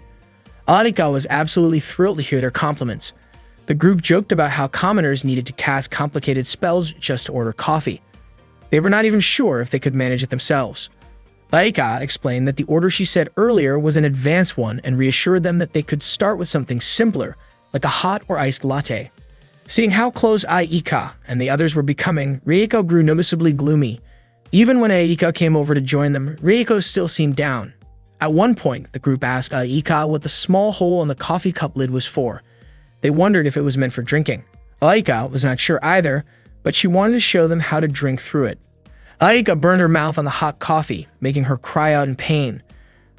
Aika was absolutely thrilled to hear their compliments. The group joked about how commoners needed to cast complicated spells just to order coffee. They were not even sure if they could manage it themselves. Aika explained that the order she said earlier was an advanced one and reassured them that they could start with something simpler, like a hot or iced latte. Seeing how close Aika and the others were becoming, Reiko grew noticeably gloomy. Even when Aika came over to join them, Reiko still seemed down. At one point, the group asked Aika what the small hole on the coffee cup lid was for. They wondered if it was meant for drinking. Aika was not sure either, but she wanted to show them how to drink through it. Aika burned her mouth on the hot coffee, making her cry out in pain.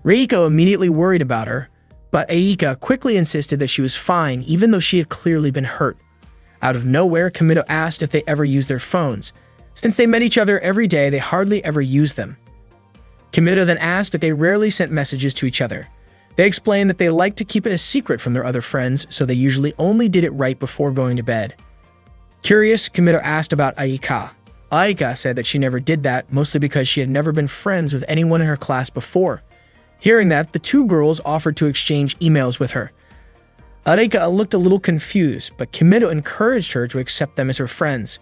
Reiko immediately worried about her, but Aika quickly insisted that she was fine even though she had clearly been hurt. Out of nowhere, Kimito asked if they ever used their phones. Since they met each other every day, they hardly ever used them. Kimito then asked if they rarely sent messages to each other. They explained that they liked to keep it a secret from their other friends, so they usually only did it right before going to bed. Curious, Kimito asked about Aika. Aika said that she never did that, mostly because she had never been friends with anyone in her class before. Hearing that, the two girls offered to exchange emails with her. Aika looked a little confused, but Kimito encouraged her to accept them as her friends.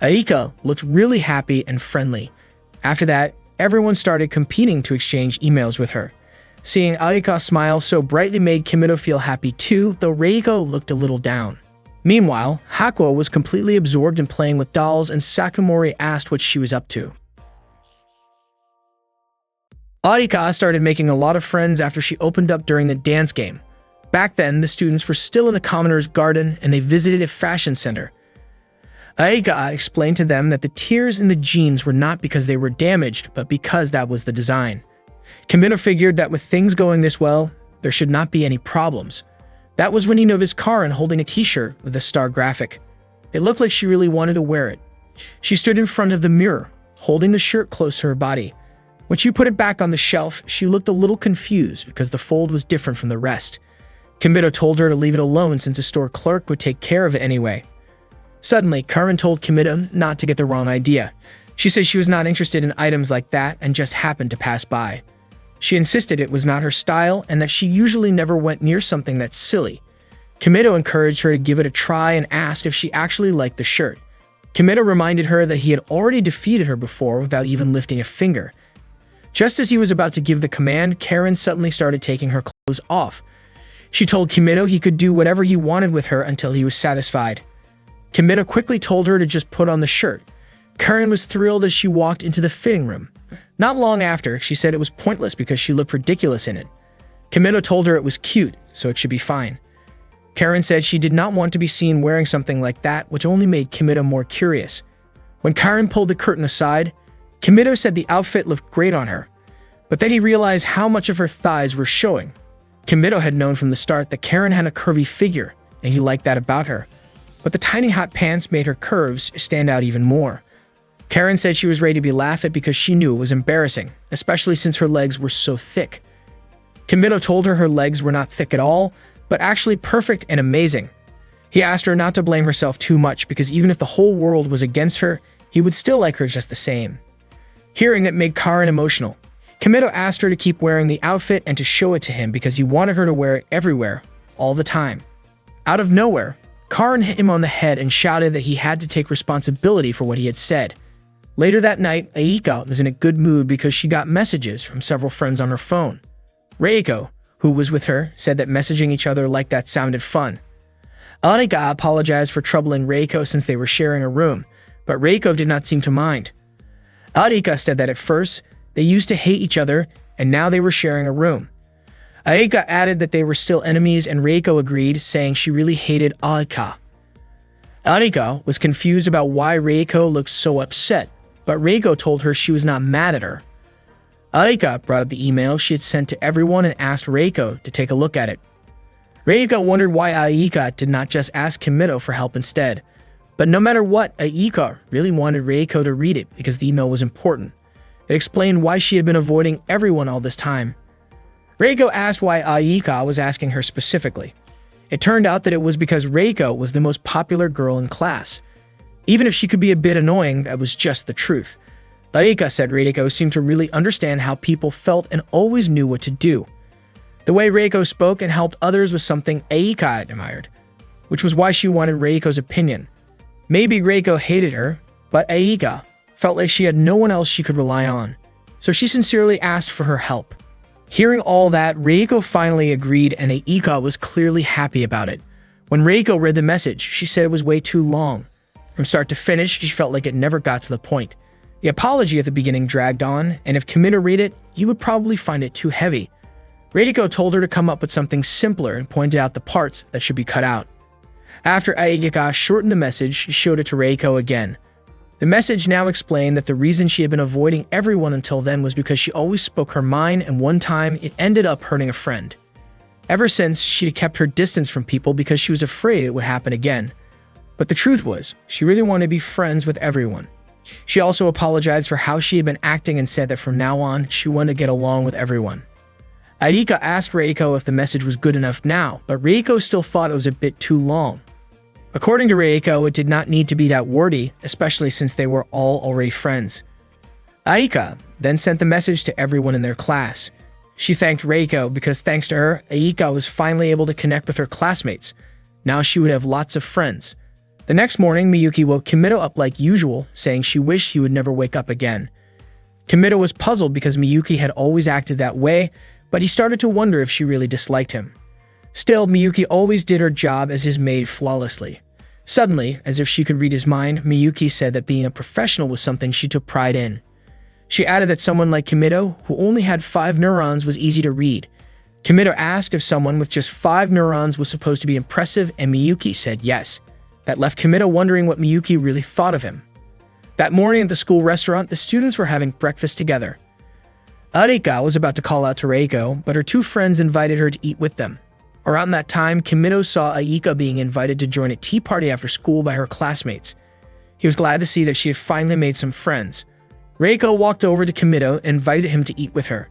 Aika looked really happy and friendly. After that, everyone started competing to exchange emails with her. Seeing Aika smile so brightly made Kimito feel happy too, though Reiko looked a little down. Meanwhile, Hakuo was completely absorbed in playing with dolls, and Sakamori asked what she was up to. Aika started making a lot of friends after she opened up during the dance game. Back then, the students were still in the commoner's garden and they visited a fashion center. Aika explained to them that the tears in the jeans were not because they were damaged, but because that was the design. Kimito figured that with things going this well, there should not be any problems. That was when he noticed Karen holding a t-shirt with a star graphic. It looked like she really wanted to wear it. She stood in front of the mirror, holding the shirt close to her body. When she put it back on the shelf, she looked a little confused because the fold was different from the rest. Kimito told her to leave it alone since a store clerk would take care of it anyway. Suddenly, Karen told Kimito not to get the wrong idea. She said she was not interested in items like that and just happened to pass by. She insisted it was not her style and that she usually never went near something that's silly. Kimito encouraged her to give it a try and asked if she actually liked the shirt. Kimito reminded her that he had already defeated her before without even lifting a finger. Just as he was about to give the command, Karen suddenly started taking her clothes off. She told Kimito he could do whatever he wanted with her until he was satisfied. Kimito quickly told her to just put on the shirt. Karen was thrilled as she walked into the fitting room. Not long after, she said it was pointless because she looked ridiculous in it. Kimito told her it was cute, so it should be fine. Karen said she did not want to be seen wearing something like that, which only made Kimito more curious. When Karen pulled the curtain aside, Kimito said the outfit looked great on her, but then he realized how much of her thighs were showing. Kimito had known from the start that Karen had a curvy figure, and he liked that about her. But the tiny hot pants made her curves stand out even more. Karen said she was ready to be laughed at because she knew it was embarrassing, especially since her legs were so thick. Kimito told her legs were not thick at all, but actually perfect and amazing. He asked her not to blame herself too much because even if the whole world was against her, he would still like her just the same. Hearing that made Karen emotional. Kimito asked her to keep wearing the outfit and to show it to him because he wanted her to wear it everywhere, all the time. Out of nowhere, Karen hit him on the head and shouted that he had to take responsibility for what he had said. Later that night, Aika was in a good mood because she got messages from several friends on her phone. Reiko, who was with her, said that messaging each other like that sounded fun. Aika apologized for troubling Reiko since they were sharing a room, but Reiko did not seem to mind. Aika said that at first, they used to hate each other and now they were sharing a room. Aika added that they were still enemies and Reiko agreed, saying she really hated Aika. Aika was confused about why Reiko looked so upset, but Reiko told her she was not mad at her. Aika brought up the email she had sent to everyone and asked Reiko to take a look at it. Reiko wondered why Aika did not just ask Kimito for help instead. But no matter what, Aika really wanted Reiko to read it because the email was important. It explained why she had been avoiding everyone all this time. Reiko asked why Aika was asking her specifically. It turned out that it was because Reiko was the most popular girl in class. Even if she could be a bit annoying, that was just the truth. Aika said Reiko seemed to really understand how people felt and always knew what to do. The way Reiko spoke and helped others was something Aika admired, which was why she wanted Reiko's opinion. Maybe Reiko hated her, but Aika felt like she had no one else she could rely on, so she sincerely asked for her help. Hearing all that, Reiko finally agreed, and Aika was clearly happy about it. When Reiko read the message, she said it was way too long. From start to finish, she felt like it never got to the point. The apology at the beginning dragged on, and if Kimito read it, he would probably find it too heavy. Reiko told her to come up with something simpler and pointed out the parts that should be cut out. After Aika shortened the message, she showed it to Reiko again. The message now explained that the reason she had been avoiding everyone until then was because she always spoke her mind, and one time it ended up hurting a friend. Ever since, she had kept her distance from people because she was afraid it would happen again. But the truth was, she really wanted to be friends with everyone. She also apologized for how she had been acting and said that from now on, she wanted to get along with everyone. Aika asked Reiko if the message was good enough now, but Reiko still thought it was a bit too long. According to Reiko, it did not need to be that wordy, especially since they were all already friends. Aika then sent the message to everyone in their class. She thanked Reiko because thanks to her, Aika was finally able to connect with her classmates. Now she would have lots of friends. The next morning, Miyuki woke Kimito up like usual, saying she wished he would never wake up again. Kimito was puzzled because Miyuki had always acted that way, but he started to wonder if she really disliked him. Still, Miyuki always did her job as his maid flawlessly. Suddenly, as if she could read his mind, Miyuki said that being a professional was something she took pride in. She added that someone like Kimito, who only had 5 neurons, was easy to read. Kimito asked if someone with just 5 neurons was supposed to be impressive, and Miyuki said yes. That left Kimito wondering what Miyuki really thought of him. That morning at the school restaurant, the students were having breakfast together. Arika was about to call out to Reiko, but her 2 friends invited her to eat with them. Around that time, Kimito saw Aika being invited to join a tea party after school by her classmates. He was glad to see that she had finally made some friends. Reiko walked over to Kimito and invited him to eat with her.